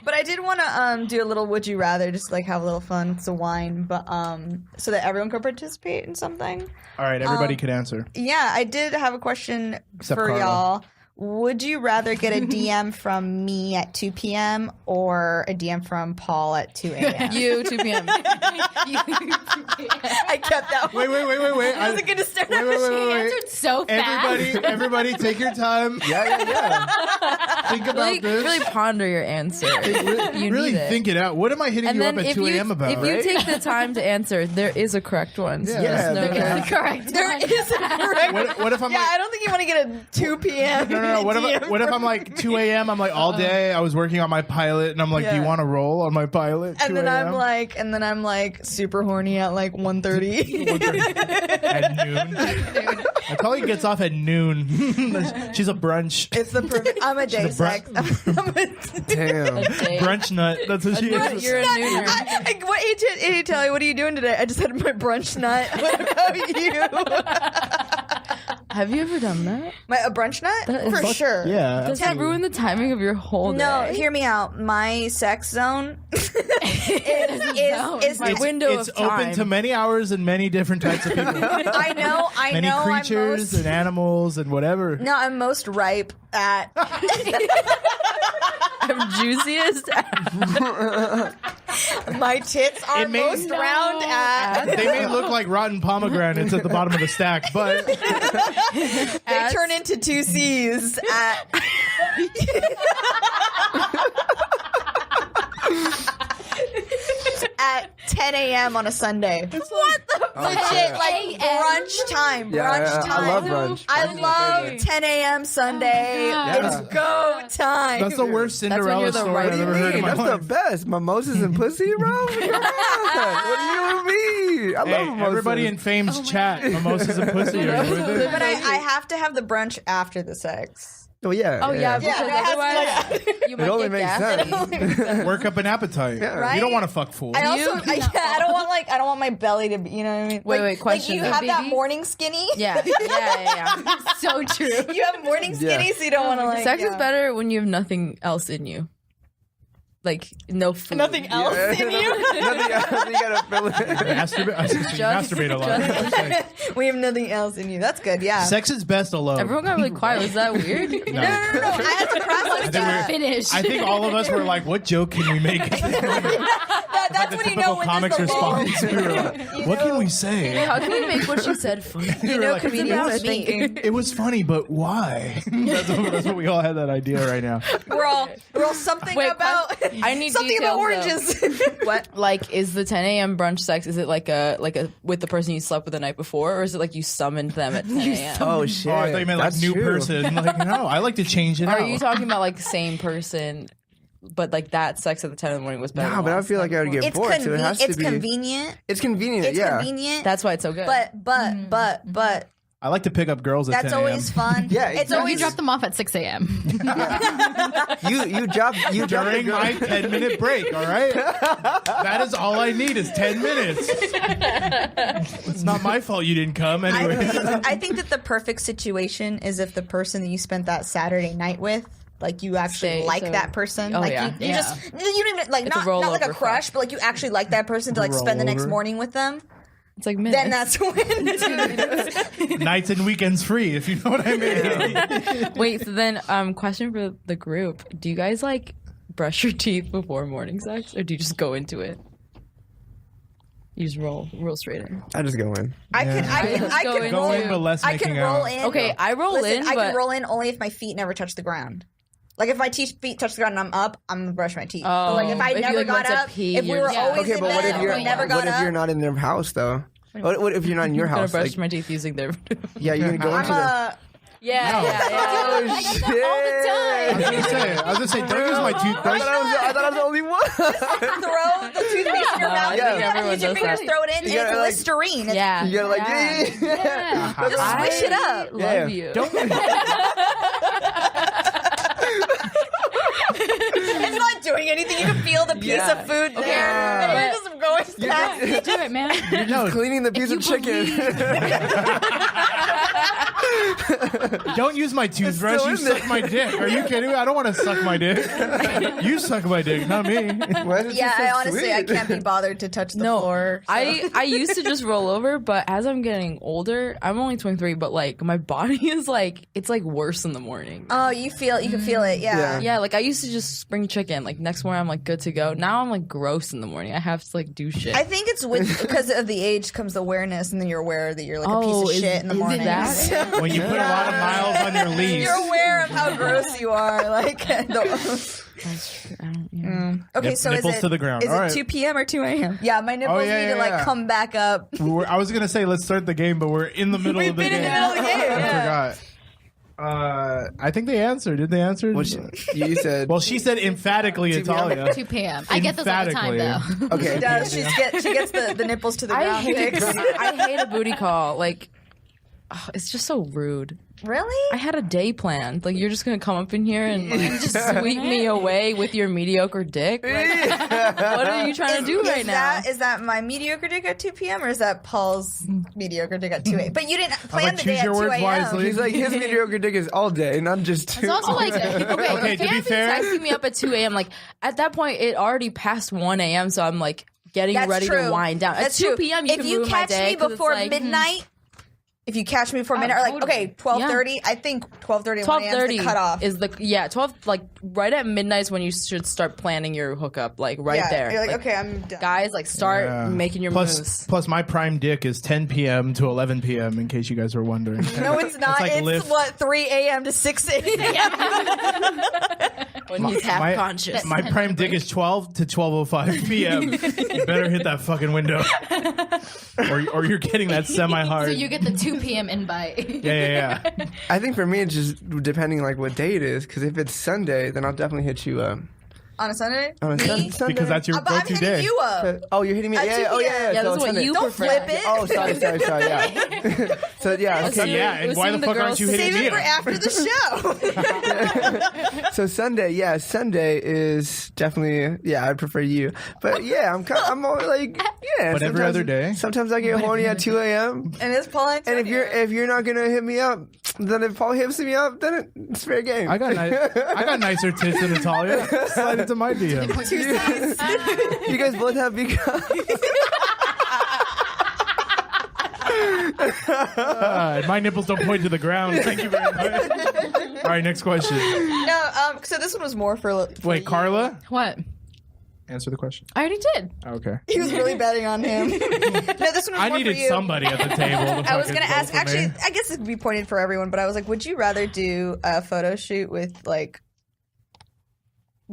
But I did want to do a little would you rather, just like have a little fun. It's a wine, but so that everyone could participate in something. All right, everybody can answer. Yeah, I did have a question Except for Carla. y'all. Would you rather get a DM from me at 2 p.m. or a DM from Paul at 2 a.m.? You 2 p.m. I kept that one. Wait. I was going to start Wait. Answered so fast. Everybody, take your time. Yeah. Think about Really, this. really ponder your answer. You Really need it. think it out. What am I hitting And you then up at if 2 you a.m. about? if right? you take the time to answer, there is a correct one. So Yeah. just Yeah, know there that. Correct. There is a correct. What if I'm Yeah, like? I don't think you want to get a 2 p.m. No. What if I'm like 2 a.m.? I'm like all day. I was working on my pilot, and I'm like, do you Yeah. want to roll on my pilot? And 2 then a.m.? I'm like super horny at like 1:30. At noon. Ithalia gets off at noon. She's a brunch. It's the perfect. I'm a day She's a sex. Damn. A day. Brunch nut. That's what she nut, is. you're a nooner. Hey, Talia, what are you doing today? I just had my brunch nut. What about you? Have you ever done that? A brunch nut? That is For fuck- sure. Yeah. Does that ruin the timing of your whole day? No, hear me out. My sex zone is My window It's of time. open to many hours and many different types of people. I know. Many I'm creatures most. and animals and whatever. No, I'm most ripe at. I'm juiciest. My tits are It may- most round at. They may look like rotten pomegranates at the bottom of the stack, but They turn into 2 C's at. at 10 a.m. on a Sunday. What the legit yeah. like brunch time? Yeah, Brunch time. I love brunch. I Brunch is my love favorite. 10 a.m. Sunday. Yeah. It's go time. That's the worst when Cinderella you're the story right I've ever heard in my That's life. the best. Mimosas and pussy, bro? Come on. What do you mean? I love Hey, mimosas. everybody in Fame's chat, mimosas and pussy are with it. But I have to have the brunch after the sex. Oh, yeah. Oh yeah, because it has to otherwise you might It only get makes gas. sense. Work up an appetite. Yeah. You don't want to fuck fools. I also, I don't want my belly to be, you know what I mean? Wait, question. Like you have that morning skinny. Yeah. So true. You have morning skinny, Yeah. so you don't want to like. Sex yeah. is better when you have nothing else in you. Like no food. Nothing else in you. Nothing else. You gotta fill it. Masturbate a lot. We have nothing else in you. That's good. Yeah. Sex is best alone. Everyone got really quiet. Was that weird? No. No. I had to process that. Finish. I think all of us were like, "What joke can we make?" That's when you know when comics there's the lull. response. We were like, "What can we say?" How can we make what she said funny? We were like, comedians are thinking. It was funny, but why? that's what we all had that idea right now. We're all something Wait, about. I need something details, about oranges. What? Like, is the 10 a.m. brunch sex? Is it like a with the person you slept with the night before, or is it like you summoned them at 10 a.m.? Oh, shit. Oh, I thought you meant like That's new true. person. Like, no, I like to change it Are out. you talking about like the same person, but like that sex at the 10 in the morning was better? No, than but I last feel like night I would before? get It's bored, so it has to be. convenient. It's convenient, It's yeah. convenient. That's why it's so good. But I like to pick up girls at 10 that's a.m. always fun. Yeah, it's exactly. always You drop them off at 6 a.m. You drop during the my 10-minute break, all right? That is all I need is 10 minutes. It's not my fault you didn't come anyway. I think that the perfect situation is if the person that you spent that Saturday night with, like you actually Stay, like so- that person. Oh, like yeah. you just you don't even like It's a not like a rollover crush, but like you actually like that person to like spend the next Rollover. morning with them. it's like minutes. Then that's when. Nights and weekends free, if you know what I mean. Wait, so then question for the group. Do you guys like brush your teeth before morning sex, or do you just go into it? You just roll straight in. I just go in. I can Go in, roll Go in, but less I making can roll out. in. Okay, I roll Listen, in, I but can roll in only if my feet never touch the ground. Like if my feet touch the ground and I'm up, I'm gonna brush my teeth. But like if I if you, never like, got went to up, pee, if we you're were just- always Okay, in but what bed, if you're we never got what if up. you're not in their house though? What if you're not in your I'm gonna house? brush Like, my teeth using their. yeah, you're gonna go into the. I'm yeah. Oh shit! I was gonna say, don't use my toothbrush. I thought I was the only one. throw the toothpaste in your mouth. Yeah, You gotta everyone use your does fingers, that. throw it in, and gotta, it's like- Listerine. It's- Yeah. You gotta like, yeah. Just swish it up. Love Yeah. you. It's not doing anything. You can feel the piece of food there. And you're just going past it. Do it, man. You're just cleaning the piece of chicken. Don't use my toothbrush. still You in there. suck my dick. Are you kidding me? I don't want to suck my dick. You suck my dick, not me. Why is it Yeah, so I honestly I sweet? can't be bothered to touch the No, floor. so. I used to just roll over, but as I'm getting older, I'm only 23, but like my body is like it's like worse in the morning. Oh, you can feel it. Yeah. Yeah, like I used to just spring chicken. Like next morning, I'm like good to go. Now I'm like gross in the morning. I have to like do shit. I think it's because of the age comes awareness, and then you're aware that you're like a piece of is- shit in the is it morning. that? When you put a lot of miles on your lease. You're aware of how gross you are. Like, That's true. I don't, yeah. okay, Nip- so nipples is it to the ground. Is All it right. 2 p.m. or 2 a.m.? Yeah, my nipples yeah, need yeah, to like yeah. come back up. I was gonna say let's start the game, but we're in the middle of the been game. in the middle of the game, I yeah. forgot. I think they answered. Did they answer? Which you said. Well, she said emphatically Italia. 2 p.m. I get those all the time, Emphatically. though. okay. She does. She gets the nipples to the I ground. hate fixed. I hate a booty call. Like, it's just so rude. Really? I had a day planned. Like, you're just gonna come up in here and like, just sweep me away with your mediocre dick. Like, what are you trying to do right now? Is that my mediocre dick at 2 p.m. or is that Paul's mediocre dick at 2 a.m.? But you didn't plan like, the day choose at your 2 words a.m. wisely. He's like his mediocre dick is all day, not just two. It's also like, Okay, to be fair, Texting me up at 2 a.m. Like, at that point, it already passed 1 a.m. So I'm like getting That's ready true. to wind down. That's at 2 true. p.m. You if can you ruin catch my day me 'cause it's before like, midnight, If you catch me for a minute, or like, okay, 12:30. I think 12:30 is the cutoff. is the 12 like right at midnight is when you should start planning your hookup, like there. You're like, okay, I'm done. Guys, like start making your moves. Plus, my prime dick is 10 p.m. to 11 p.m. In case you guys were wondering. No, it's not. It's what 3 a.m. to 6 a.m. When he's half conscious. My prime dick is 12 to 12:05 p.m. You better hit that fucking window, or you're getting that semi-hard. So you get the 2 p.m. invite. Yeah. I think for me, it's just depending like what day it is. Because if it's Sunday, then I'll definitely hit you up. On a Sunday? On a Sunday. Because that's your But I'm go-to hitting day. you up. Oh, you're hitting me? At 2 Yeah, Yeah, so that's what Sunday. you Don't prefer. flip it. Oh, sorry, yeah. So yeah, Okay, yeah, and why the fuck aren't you hitting Save me it for up? after the show. So Sunday is definitely I'd prefer you, but I'm always like But every other day? Sometimes I get horny at 2 a.m. And it's Paul And if you're not gonna hit me up, then if Paul hits me up, then it's fair game. I got nicer tits than Natalia. Slide into my DM. You guys both have big. My nipples don't point to the ground. Thank you very much. All right, next question. No, so this one was more for Wait, Carla, What? answer the question. I already did. Okay. He was really betting on him. No, this one was I more needed for you. somebody at the table. I was gonna ask. Actually, I guess it could be pointed for everyone, but I was like, would you rather do a photo shoot with like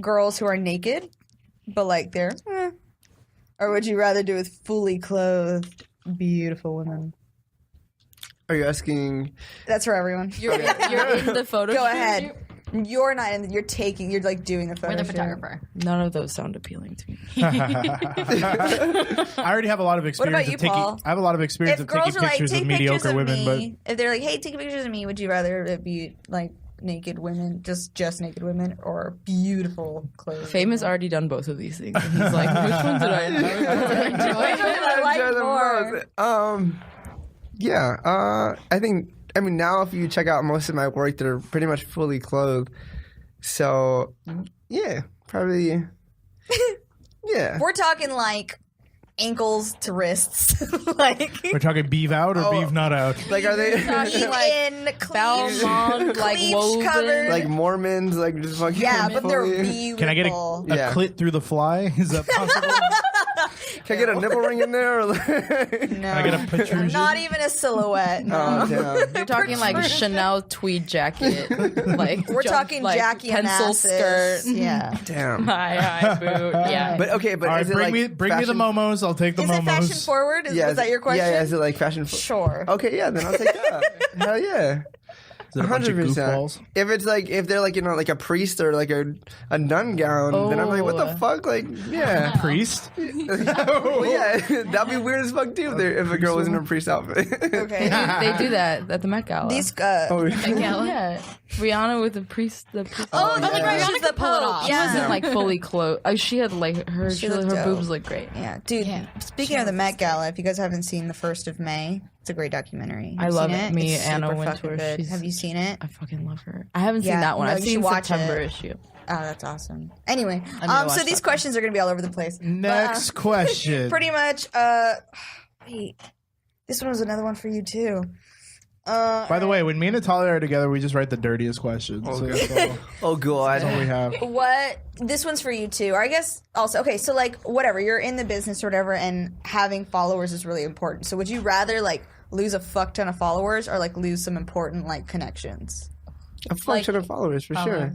girls who are naked, but like they're, or would you rather do with fully clothed, beautiful women? Are you asking? That's for everyone. You're in the photo Go shoot? ahead. You're not in. You're like doing the photo. We're the shoot. photographer. None of those sound appealing to me. I already have a lot of experience. What about you, Paul? I have a lot of experience If of taking girls are like, pictures take of pictures mediocre of women, me, if they're like, hey, take pictures of me, would you rather it be like naked women, just naked women, or beautiful clothes? Fame has already done both of these things. And he's like, which one did I enjoy? I like Enjoy them more. both. I think. I mean, now if you check out most of my work, they're pretty much fully clothed. So, yeah, probably. Yeah. We're talking like ankles to wrists, like We're talking beef out or beef not out. Like, are they in Balmain, like cleavage woven. covered. like Mormons? Like, just fucking. Yeah, but they're fully- beautiful. Can I get a Yeah. clit through the fly? Is that possible? Can I get a nipple ring in there? Or No, Can I get a protrusion? not even a silhouette. No. Oh, damn. You're talking like Chanel tweed jacket, like We're talking like Jackie pencil Onassis. skirt. Yeah. Damn. High boot. Yeah. But okay, but All right, is it bring like me the momos. I'll take the Is momos. it fashion forward? Yeah, Was that your question? Yeah, is it like fashion? Sure. Okay, yeah, then I'll take that. Hell yeah. Is it a bunch of 100%. goofballs? If they're like like a priest or like a nun gown, then I'm like, what the fuck? Like, yeah. Priest? Well, yeah, that'd be weird as fuck too if a girl was in a priest outfit. Okay. They do that at the Met Gala. These. yeah, Rihanna with the priest. Oh, like Rihanna she's the could pull it off. She wasn't like fully clothed. She had like her looked dope. boobs look great. Yeah, dude. Speaking of the Met Gala, if you guys haven't seen the 1st of May, it's a great documentary. I Have you love seen it. Me, It's Anna super Wintour, fucking good. she's- Have you seen it? I fucking love her. I haven't Yeah, seen that one. no, I've you seen should watch September it. issue. Oh, that's awesome. Anyway, to watch so these that. questions are going to be all over the place. Next question. Pretty much. Wait, this one was another one for you too. By the way, when me and Natalia are together, we just write the dirtiest questions. So that's all, Oh god. that's all we have. What? This one's for you too. Or I guess also. Okay, so like whatever, you're in the business or whatever, and having followers is really important. So would you rather like lose a fuck ton of followers or like lose some important like connections? A function of followers for sure.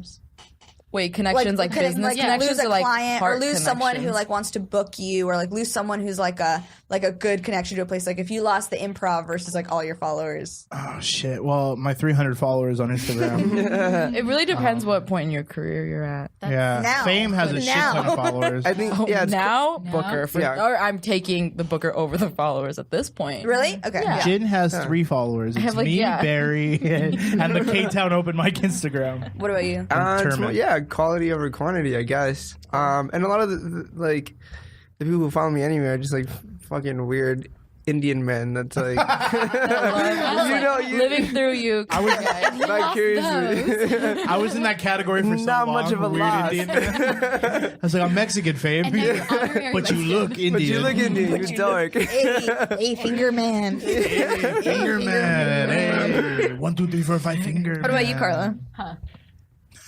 Wait, connections like business connections lose a or like client heart or lose someone who connections? like wants to book you or like lose someone who's like a good connection to a place. Like if you lost the improv versus like all your followers. Oh shit! Well, my 300 followers on Instagram. It really depends what point in your career you're at. Yeah, Now. Fame has a shit ton of followers. I think it's Now, Booker. Yeah. Or I'm taking the Booker over the followers at this point. Really? Okay. Yeah. Jin has 3 followers. It's have, like, me, yeah. Barry, and the K-Town Open Mic Instagram. What about you? it's Termin. yeah, quality over quantity, I guess. And a lot of the people who follow me anyway are just like fucking weird Indian men. That's like Living through you. I was vicariously. I was in that category for so Not long. much of a weird loss. Indian man. I was like, I'm Mexican, fame. And now you're honorary But you Mexican. look Indian. But you look Indian. You're dark. Hey, finger man. Finger man. Hey. 1, 2, 3, 4, 5 finger. What about you, Carla?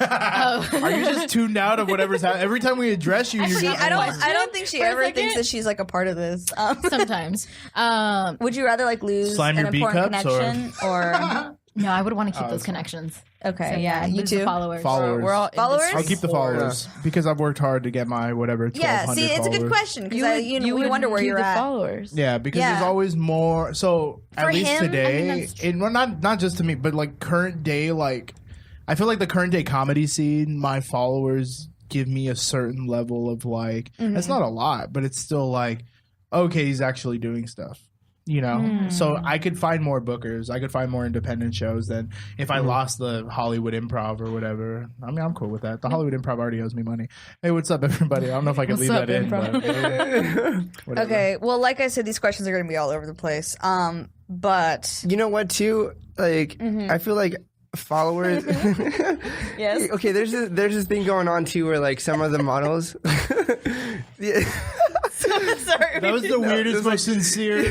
Are you just tuned out of whatever's happening? Every time we address you, you're just I don't think she For a ever second? thinks that she's like a part of this. Sometimes. Would you rather like lose Slime an your B important cups, connection or? No, I would want to keep those connections. Okay, So, yeah, you lose the too. Followers. followers. We're all in Followers? this I'll keep the followers because I've worked hard to get my whatever 1,200 Yeah, see, it's a good followers. question because we wonder where keep you're the at. followers. Yeah, because Yeah. there's always more. So For at least him, I today, mean, that's well, not just to me, but like current day, like I feel like the current day comedy scene, my followers give me a certain level of like. It's not a lot, but it's still like, okay, he's actually doing stuff. You know, so I could find more bookers. I could find more independent shows than if I lost the Hollywood Improv or whatever. I mean, I'm cool with that. The Hollywood Improv already owes me money. Hey, what's up, everybody? I don't know if I can What's leave up, that in. Improv? But, whatever. Okay, well, like I said, these questions are going to be all over the place. But You know what? Too like I feel like followers. yes, Okay, there's this thing going on too where like some of the models. Yeah. sorry. That was the weirdest, most sincere.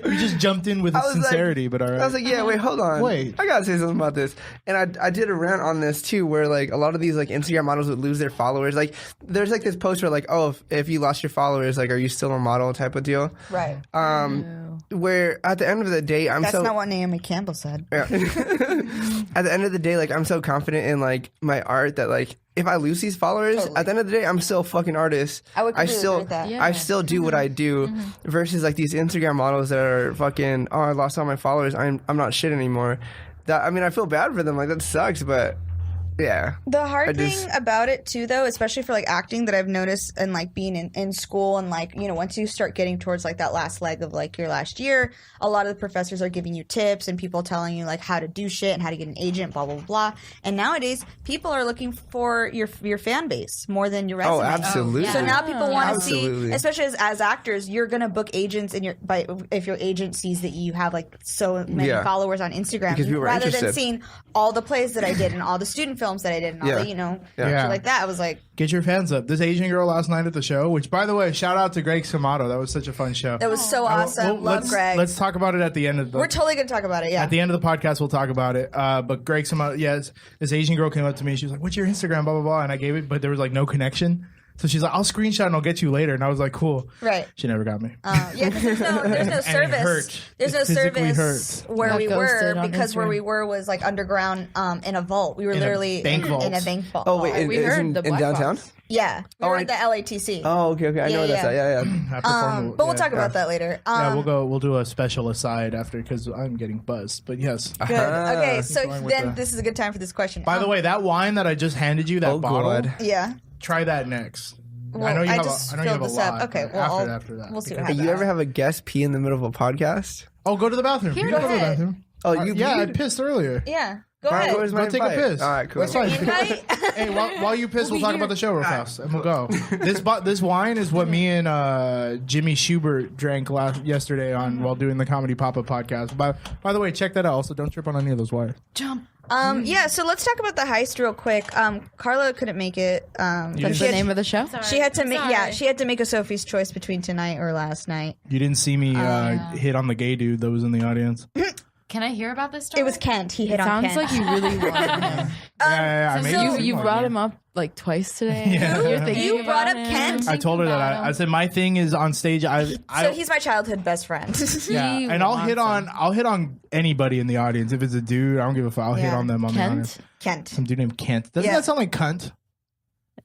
You just jumped in with I was sincerity, but all right. I was like, yeah, wait, hold on. Wait. I gotta say something about this. And I did a rant on this too, where like a lot of these like Instagram models would lose their followers. Like there's like this post where like, oh, if you lost your followers, like, are you still a model type of deal? Right. Where at the end of the day, That's not what Naomi Campbell said. At the end of the day, like I'm so confident in like my art that like if I lose these followers, Totally. at the end of the day, I'm still a fucking artist. I would completely still agree with that. Yeah. I still do what I do versus like these Instagram models that are fucking, oh, I lost all my followers. I'm not shit anymore. That I mean, I feel bad for them. Like that sucks, but yeah. The hard I just- thing about it too, though, especially for like acting, that I've noticed and like being in school and like, you know, once you start getting towards like that last leg of like your last year, a lot of the professors are giving you tips and people telling you like how to do shit and how to get an agent, blah blah blah. And nowadays, people are looking for your fan base more than your resume. Oh, absolutely. So now people want to see, Absolutely. especially as actors, you're gonna book agents in if your agent sees that you have like so many Yeah. followers on Instagram, Because people are rather than interested. seeing all the plays that I did and all the student films that I did and all Yeah. the, you know, Yeah. shit like that. I was like, Get your fans up. This Asian girl last night at the show, which by the way, shout out to Greg Samato. That was such a fun show. it was so awesome. Love Greg. Let's talk about it at the end of the. We're totally gonna talk about it. Yeah. At the end of the podcast, we'll talk about it. But Greg Samato, yes, this Asian girl came up to me. She was like, "What's your Instagram?" Blah blah blah, and I gave it, but there was like no connection. So she's like, "I'll screenshot and I'll get you later." And I was like, "Cool." Right. She never got me. Yeah, 'cause there's no And it service. hurt. There's It no physically service hurt. where Got we were ghosted on because where Instagram. we were was like underground in a vault. We were In a literally bank in vault. a bank vault. Oh wait, We is heard in the black downtown? box. yeah, we were at the LATC. Oh, okay. I know Yeah, that's yeah. yeah. I performed- But we'll yeah. talk about that later. Yeah, we'll do a special aside after because I'm getting buzzed. But yes. Good. Okay, so going with then the- this is a good time for this question. By the way, that wine that I just handed you, that Oh, bottle, God. yeah. try that next. Well, I know you have just I know you have filled a this up. lot. Okay, but well, after that. we'll see what because- happens. You ever have a guest pee in the middle of a podcast? Oh, go to the bathroom. Here You go it to the is. bathroom. Oh, you Yeah, I peed? pissed earlier. Yeah. Go All right, ahead. where's my Go take a invite? piss. All right, cool. That's fine. Invite? Hey, while you piss, we'll talk about the show real fast, and we'll go. This wine is what me and Jimmy Schubert drank yesterday on while doing the Comedy Pop-Up podcast. By the way, check that out. Also, don't trip on any of those wires. Jump. Yeah, so let's talk about the heist real quick. Carla couldn't make it. didn't- That's the name of the show. She had to make Sorry. she had to make a Sophie's choice between tonight or last night. You didn't see me hit on the gay dude that was in the audience. Can I hear about this story? It was Kent. He hit on Sounds Kent. like you really wanted him. Yeah, I made so it You seem brought like him up like twice today. Yeah. You're thinking You brought about up him. Kent. I told her that I said my thing is on stage. So he's my childhood best friend. yeah, He and I'll hit wants on anybody in the audience. If it's a dude, I don't give a fuck. I'll hit Yeah. on them on the audience. Kent. Kent. Some dude named Kent. Doesn't Yeah. that sound like cunt?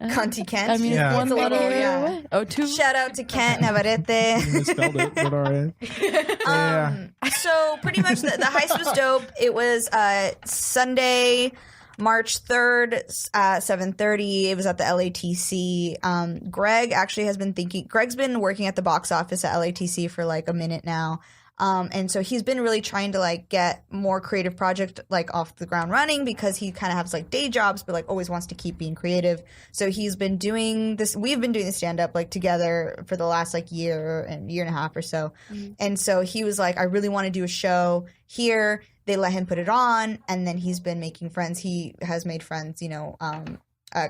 Cunty Kent. I mean, Yeah. one It's a little, letter yeah. away. Oh, two. Shout out to Kent Navarrete. Misspelled it, but all right. Yeah. So pretty much the heist was dope. It was Sunday, March 3rd, 7:30. It was at the LATC. Greg actually has been thinking. Greg's been working at the box office at LATC for like a minute now. And so he's been really trying to like get more creative project like off the ground running because he kind of has like day jobs, but like always wants to keep being creative. So he's been doing this. We've been doing the stand up like together for the last like year and a half or so. And so he was like, I really want to do a show here. They let him put it on, and then he's been making friends. He has made friends,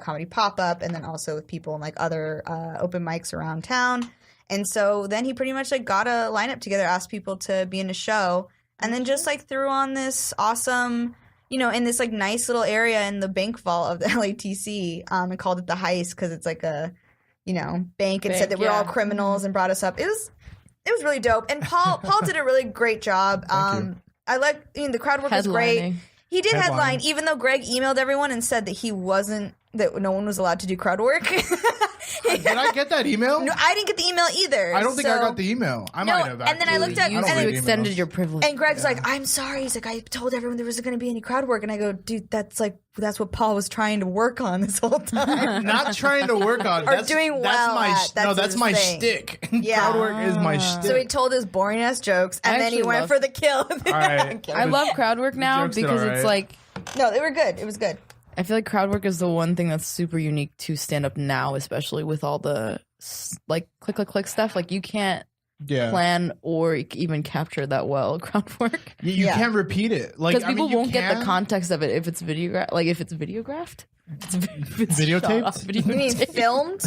comedy pop-up, and then also with people in like other open mics around town. And so then he pretty much like got a lineup together, asked people to be in a show, and then just like threw on this awesome, in this like nice little area in the bank vault of the LATC, and called it the Heist because it's like a bank, and said that we're all criminals and brought us up. It was really dope. And Paul did a really great job. I like the crowd work was great. He did headline, even though Greg emailed everyone and said that that no one was allowed to do crowd work. Did I get that email? No, I didn't get the email either. I don't think I got the email. I might have. And then I looked up, you extended your privilege. And Greg's like, I'm sorry. He's like, I told everyone there wasn't going to be any crowd work. And I go, dude, that's what Paul was trying to work on this whole time. Not trying to work on. Or doing well. That's my shtick. Yeah. Crowd work is my shtick. So he told his boring ass jokes, and then he went for the kill. All right. I love crowd work now because it's like. No, they were good. It was good. I feel like crowd work is the one thing that's super unique to stand up now, especially with all the like click stuff. Like you can't plan or even capture that well crowd work. You can't repeat it, because people won't get the context of it if it's videographed. Like if it's videographed, videotaped. You mean filmed?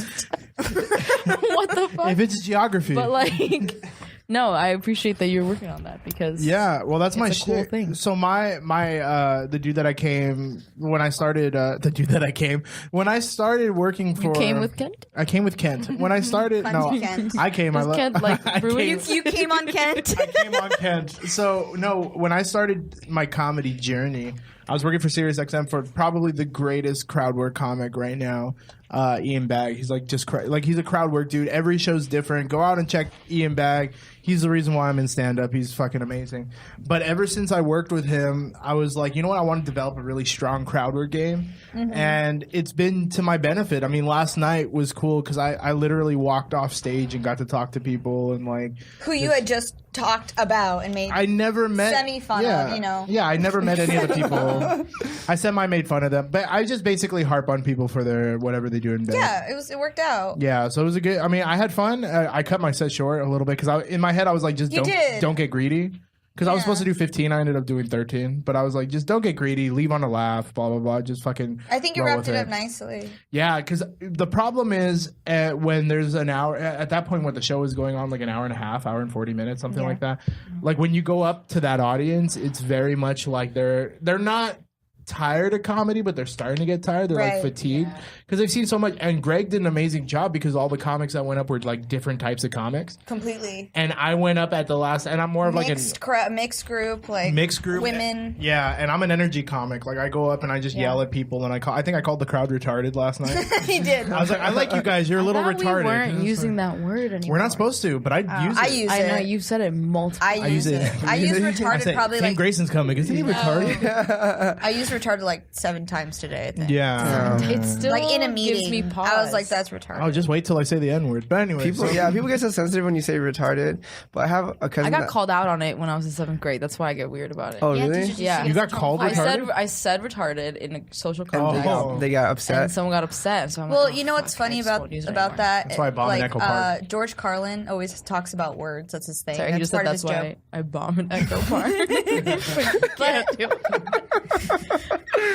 What the fuck? If it's geography, but like. No, I appreciate that you're working on that because that's my cool thing. So my the dude that I came when I started when I started working for. You came with Kent? I came with Kent when I started. Kent. I came. Was Kent like ruining you came on Kent? I came on Kent. So no, when I started my comedy journey, I was working for SiriusXM for probably the greatest crowd work comic right now, Ian Bagg. He's like he's a crowd work dude. Every show's different. Go out and check Ian Bagg. He's the reason why I'm in stand-up. He's fucking amazing. But ever since I worked with him, I was like, you know what? I want to develop a really strong crowd work game. And it's been to my benefit. I mean, last night was cool because I literally walked off stage and got to talk to people and like... Who you had just talked about and made I never met... semi-fun of, Yeah, I never met any of the people. I semi-made fun of them. But I just basically harp on people for their whatever they do in bed. Yeah, it worked out. Yeah, so it was a good... I mean, I had fun. I cut my set short a little bit because in my head I was like, just don't get greedy. Because I was supposed to do 15, I ended up doing 13. But I was like, just don't get greedy, leave on a laugh, blah, blah, blah. Just fucking I think you wrapped it up nicely. Yeah, because the problem is when there's an hour, at that point when the show is going on like an hour and a half, hour and 40 minutes, something like that. Like when you go up to that audience, it's very much like they're not tired of comedy, but they're starting to get tired. They're like fatigued because they've seen so much. And Greg did an amazing job because all the comics that went up were like different types of comics. Completely. And I went up at the last, and I'm more of like a mixed group, like mixed group, women. Yeah, and I'm an energy comic. Like I go up and I just yell at people, and I think I called the crowd retarded last night. He did. I was like, I like you guys. You're a little retarded. We weren't using that word anymore. We're not supposed to, but I use it. I use it. I know you've said it multiple. I use it. I use retarded probably Fame like Grayson's coming. Isn't he retarded? I use retarded like 7 times today, I think. Yeah. It still Like in a meeting. gives me pause. I was like, that's retarded. Oh, just wait till I say the N word. But anyway, People get so sensitive when you say retarded. But I have a cousin. I got called out on it when I was in 7th grade. That's why I get weird about it. Oh, really? Yeah. You got called retarded? I said retarded in a social And context. they got upset. And someone got upset. So I'm Well, like, you know what's funny about that? That's why I bomb in Echo Park. George Carlin always talks about words. That's his thing. Sorry, that's he just said part of that's his why joke. I bomb in Echo Park.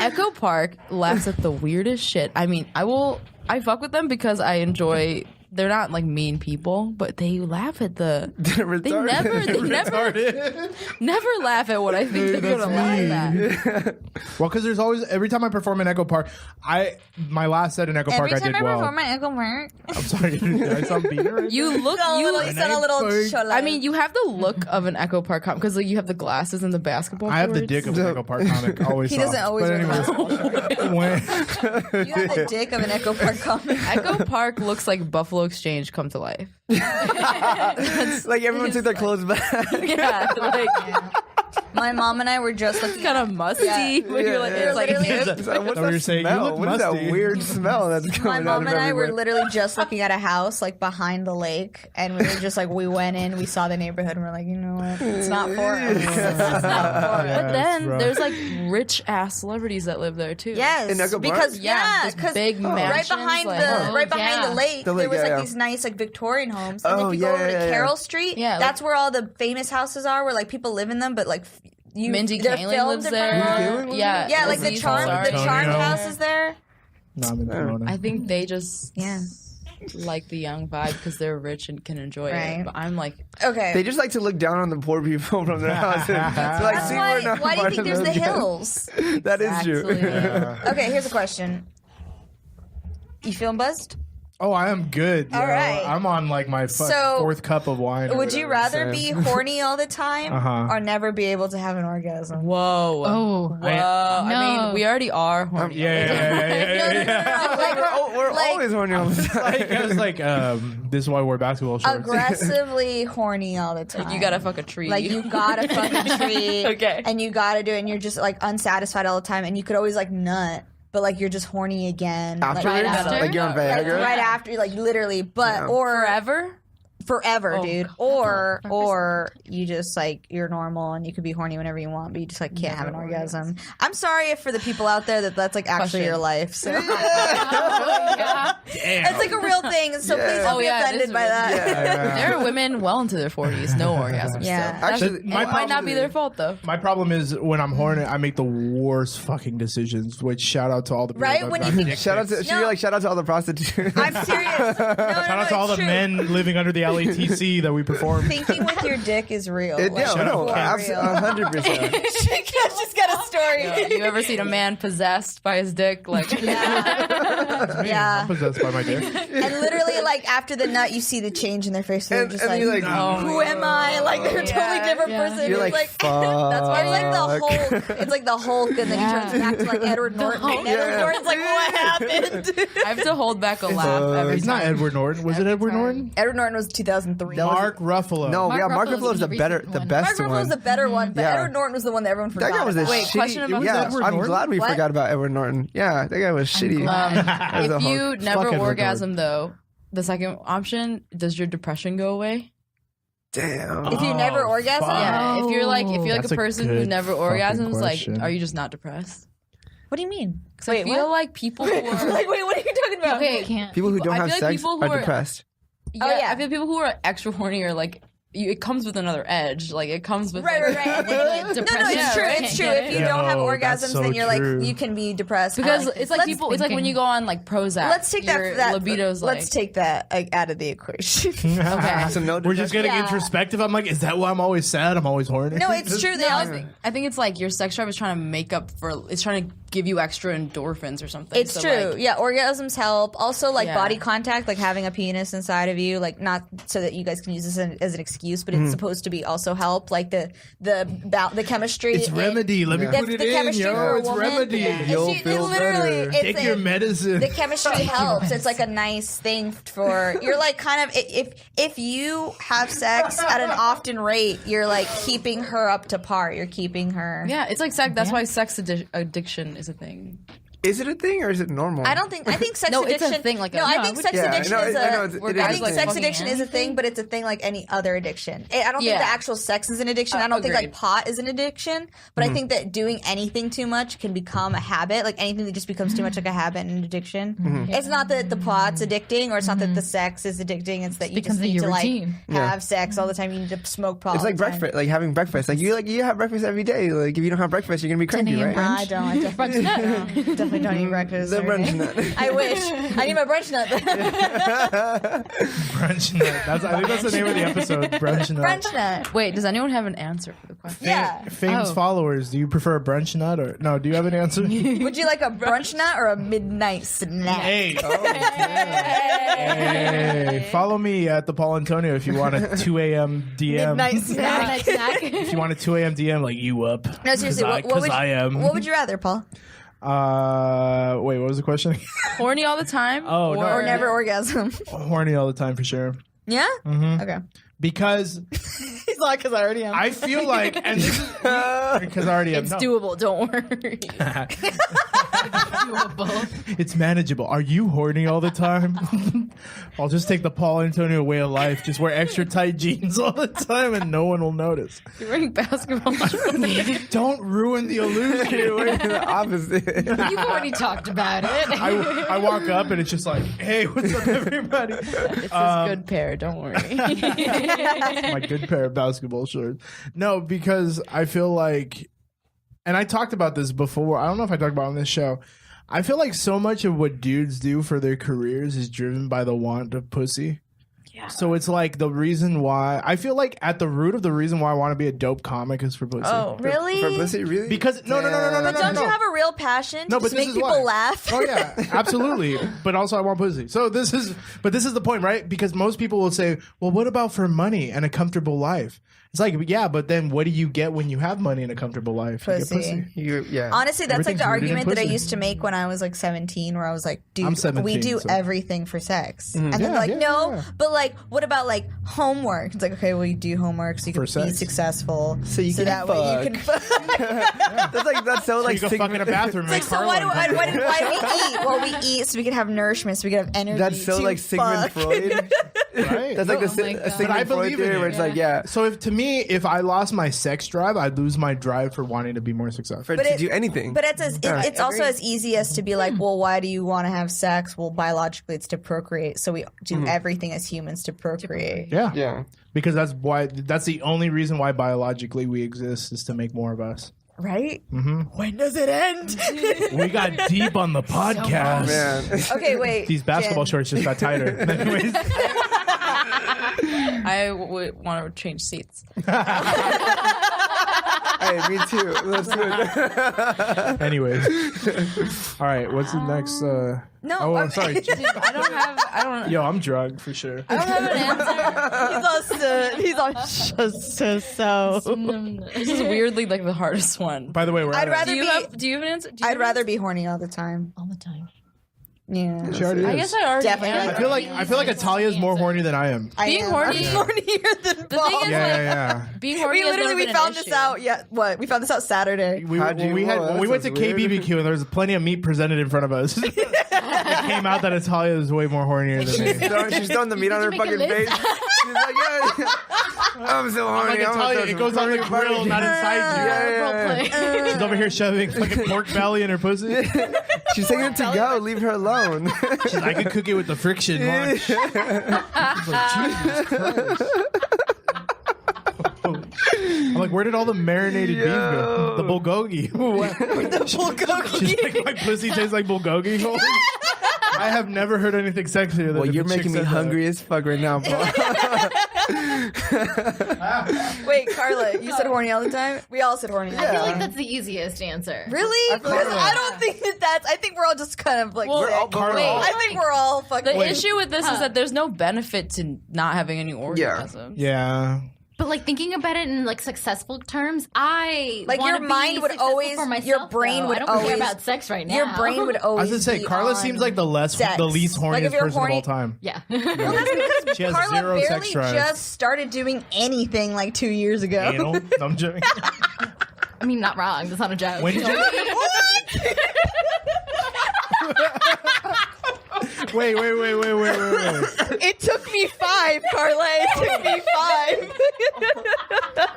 Echo Park laughs at the weirdest shit. I mean, I fuck with them because I enjoy. They're not like mean people, but they laugh at the. They never laugh at what I think they're gonna laugh at. Well, because there's always every time I perform in Echo Park, my last set in Echo Park I did well. perform at Echo Park, I'm sorry, did I sound beater? Right You look. you sound a little. Chola. I mean, you have the look of an Echo Park comic because like, you have the glasses and the basketball. I have the shorts. dick of an Echo Park comic. Always. He doesn't always But wear the anyways, when, You have the dick of an Echo Park comic. Echo Park looks like Buffalo Exchange come to life. like everyone took their clothes back. Yeah, like My mom and I were just looking Kind of musty. When you're like, it's like literally- hip. What's that what you're saying? You smell? look What is that musty. weird smell that's My coming out mom of and I were everywhere? literally just looking at a house like behind the lake, and we were just like, we went in, we saw the neighborhood, and we're like, you know what? It's not for us. It's not for us. But then rough. there's like rich ass celebrities that live there too. Yes, In Echo Park? because Yeah, just big right mansions, behind like- the Oh, right behind yeah. the lake, The lake, there was like yeah. these nice like Victorian homes, and Oh, if you go yeah, over to yeah, yeah. Carroll Street, Yeah, that's where all the famous houses are, where like people live in them, but like Mindy they're Kaling filmed lives in there. front of them. Yeah, Yeah, like the Aziz charmed Ansari. house is there. No, I'm in Corona. I think they just Yeah. like the young vibe because they're rich and can enjoy Right. it. But I'm like, Okay. They just like to look down on the poor people from their houses. They're like, That's see, we're not why do you part think of there's the those guys." hills? That is true. Exactly. Okay, here's a question. You feeling buzzed? Oh, I am good. All yo. right. I'm on like my So, fourth cup of wine. or Would you whatever. rather be horny all the time Uh-huh. or never be able to have an orgasm? whoa, Oh. whoa. I No. mean, we already are horny. Yeah. We're, we're Like- always horny all the time. Like, I was like, this is why we wear basketball shorts. Aggressively horny all the time. You gotta fuck a tree. Like you gotta fuck a tree. Okay. And you gotta do it, and you're just like unsatisfied all the time, and you could always like nut, but like you're just horny again. Afterwards, Right after? like you're on Like, Viagra. right after, like literally, but Yeah. or forever. forever, Oh, dude. God. Or you just like you're normal and you could be horny whenever you want, but you just like can't have an orgasm. I'm sorry if for the people out there that's like actually Question. your life. So Yeah. it's like a real thing. So please don't Oh, be yeah, it offended is by real. that. There are women well into their 40s, no orgasms. Yeah. still. Actually, That's- my it might not be their fault though. My problem is when I'm horny, I make the worst fucking decisions. Which shout out to all the people Right? that When got you think- dick Shout out to pics. should be like shout out to all the prostitutes. I'm serious. No, Shout out to all the true. men living under the LATC that we perform. Thinking with your dick is real. It, Like, yeah, no, for absolutely, real. 100%. She's got a story. You ever seen a man possessed by his dick? Like, I'm Yeah. possessed by my dick. And literally, like after the nut, you see the change in their face. They're And, just and like, you're like, who am I? Like they're a totally different yeah. person. You're It's like, that's why it's like the fuck. Hulk. It's like the Hulk, and then he turns back to like Edward Norton. And Edward Yeah. Norton's like, what happened? I have to hold back a laugh every He's not time. Edward Norton. Was it Edward Norton? Edward Norton was 2003. Mark Ruffalo. no, Mark yeah, Mark Ruffalo's Ruffalo is the the better, recent the one. best Mark Ruffalo one. was the better one, but Yeah. Edward Norton was the one that everyone forgot That guy was a about. Wait, shitty. question about yeah, Edward I'm Norton? glad we What? forgot about Edward Norton. Yeah, that guy was shitty. That was a If Hulk. you never Fuck Edward orgasm though, the second option, does your depression go away? Damn. If you never Oh, orgasm, fuck. Yeah. If you're like That's a a person who good never fucking orgasms, like, question. are you just not depressed? what do you mean? 'Cause I feel like people who are like, wait, what are you talking about? okay. Can't. People who don't I have feel like sex people who are are- depressed. Yeah, Oh, yeah. I feel people who are extra horny are like, it comes with another edge. Like it comes with Right, like, right, right. like, No, depression. it's true. right? It's true. Get If it? you don't have Yo, that's orgasms, so then you're true. like, you can be depressed. Because I like it's like Let's people. It's like when you go on like Prozac. Let's take your that libido's like. let's take that like, out of the equation. Okay. So no, We're just getting Yeah. introspective. I'm like, is that why I'm always sad? I'm always horny. No, it's true. They No, all, I think it's like your sex drive is trying to make up for. It's trying to give you extra endorphins or something. it's So, true. like, Yeah, orgasms help. Also, like Yeah. body contact, like having a penis inside of you, like not so that you guys can use this as an excuse, but it's supposed to be also help. Like the chemistry. It's remedy. Let me the- put it the in, chemistry for yo. a It's woman. remedy. And You'll she- feel literally, better. it's Take a- your medicine. The chemistry helps. It's like a nice thing for you're like kind of if you have sex at an often rate, you're like keeping her up to par. You're keeping her. Yeah, it's like sex. That's why sex addiction is a thing. Is it a thing or is it normal? I think sex No, it's addiction. a thing, like no, a- I no, think I sex Yeah, addiction no, is I know a. it Where is guys I a think like thing. sex fucking addiction is a thing, but it's a thing like any other addiction. I don't think Yeah. the actual sex is an addiction. I don't think like Agreed. pot is an addiction, but I think that doing anything too much can become a habit. Like anything that just becomes too much like a habit and an addiction. It's not that the pot's addicting, or it's not that the sex is addicting. It's that you just becomes need your to like routine. have sex all the time. You need to smoke pot. It's all like the time. breakfast, like having breakfast. Like you have breakfast every day. Like if you don't have breakfast, you're gonna be cranky, 10 a.m. right? brunch. I don't. I definitely, definitely don't eat breakfast. The every brunch day. nut. I wish. I need my brunch nut. Brunch nut. I think that's the name of the episode. Brunch nut. brunch nut. Wait, does anyone have an answer for the question? Yeah. Famous Oh. followers. Do you prefer a brunch nut or no? Do you have an answer? Would you like a brunch nut or a midnight snack? Hey. Hey, follow me at the Paul Antonio if you want a 2 a.m. DM. Midnight snack. If you want a 2 a.m. DM, like you up. No, seriously. What would I am. What would you rather, Paul? Wait, what was the question? Horny all the time? Oh, no. Or never orgasm? Horny all the time for sure. Yeah. Okay. Because He's like, because I already am. I feel like, and this is because I already am. It's No. doable. Don't worry. It's manageable. Are you horny all the time? I'll just take the Paul Antonio way of life. Just wear extra tight jeans all the time and no one will notice. You're wearing basketball shorts. Don't ruin the illusion. You're wearing the opposite. You've already talked about it. I walk up and it's just like, hey, what's up, everybody? It's a good pair. Don't worry. My good pair of basketball shorts. No, because I feel like, and I talked about this before. I don't know if I talked about it on this show. I feel like so much of what dudes do for their careers is driven by the want of pussy. Yeah. So it's like the reason why I feel like at the root of the reason why I want to be a dope comic is for pussy. Oh, really? For pussy, really? Because no. But don't you have a real passion to but just this make is people why. laugh? Oh yeah, absolutely. But also I want pussy. So this is the point, right? Because most people will say, well, what about for money and a comfortable life? It's like, yeah, but then what do you get when you have money and a comfortable life? Pussy. You get pussy. Yeah. Honestly, that's like Everything's the rooted in argument that I pussy. used to make when I was like 17, where I was like, I'm dude, 17, we do so- everything for sex. And then Yeah, they're like, yeah, no, yeah. but like, what about like homework? It's like, okay, well, you do homework so you can For be sex. successful. So you can that way you can fuck. That's so like you go fuck in a bathroom and make So why do Carla we eat? Well, we eat so we can have nourishment, so we can have energy. That's so to like Sigmund fuck. Freud. right? That's like Oh the my God. a But I Sigmund Freud believe in theory it. where it's like, yeah, So if I lost my sex drive, I'd lose my drive for wanting to be more successful. for But to it- do anything. But it's also as easy as to be like, Hmm. well, why do you want to have sex? Well, biologically, it's to procreate. So we do everything as humans to procreate. Yeah. yeah. Because that's the only reason why biologically we exist is to make more of us. Right? Mm-hmm. When does it end? We got deep on the podcast. Man. Okay, wait. These basketball Jen. shorts just got tighter. Anyways, I would want to change seats. Hey, me too. Let's do it. anyways. All right, what's the next? No, Oh, I'm sorry. I don't. Yo, I'm drugged for sure. I don't have an answer. He's on so. This is weirdly like the hardest one. By the way, we're I'd at rather Do you have an answer? Do you I'd have an rather answer? be horny all the time. All the time. Yeah. She already I is. guess I already Definitely. am. I feel like Ithalia is more horny than I am. I Being am. horny- I'm hornier than The Paul. thing is, Yeah. being horny. has never we been an found this issue. out. Yeah, what? We found this out Saturday. We, How'd you- when we whoa, went to that sounds weird. KBBQ and there was plenty of meat presented in front of us. It came out that Ithalia is way more hornier than me. She's throwing the meat on her make a fucking list? face. She's like, yeah. I'm so horny. Like I'm gonna Ithalia, throw it some goes on the fucking grill, barbecue. not inside you. Role play. She's over here shoving fucking pork belly in her pussy. She's taking it to go. Leave her alone. She's like, I could cook it with the friction. Watch. She's like, Jesus Christ. I'm like, where did all the marinated beef go? The bulgogi. The bulgogi. She's like, my pussy tastes like bulgogi. I have never heard anything sexier than Well, if you're a chick making me said that. hungry as fuck right now, Paul. Wait, Carla, you said horny all the time? We all said horny all the I feel time. like that's the easiest answer. Really? I feel like- Because I don't think that's. I think we're all just kind of like. Well, sick. We're all- Carla. I think we're all fucking. The issue with this is that there's no benefit to not having any orgasms. Yeah. But like thinking about it in like successful terms, I Like, wanna your mind be would successful always- for myself, your brain though. would I don't always- care about sex right now. Your brain would I always. was gonna say, be Carla on seems like the least sex. horniest Like, if you're person horny- of all time. Yeah. Well, that's because She has Carla zero sex barely drive. just started doing anything like 2 years ago. Anal? No, I'm joking. I mean, not wrong. That's not a joke. When did you? Wait. It took me 5, Carla. It took me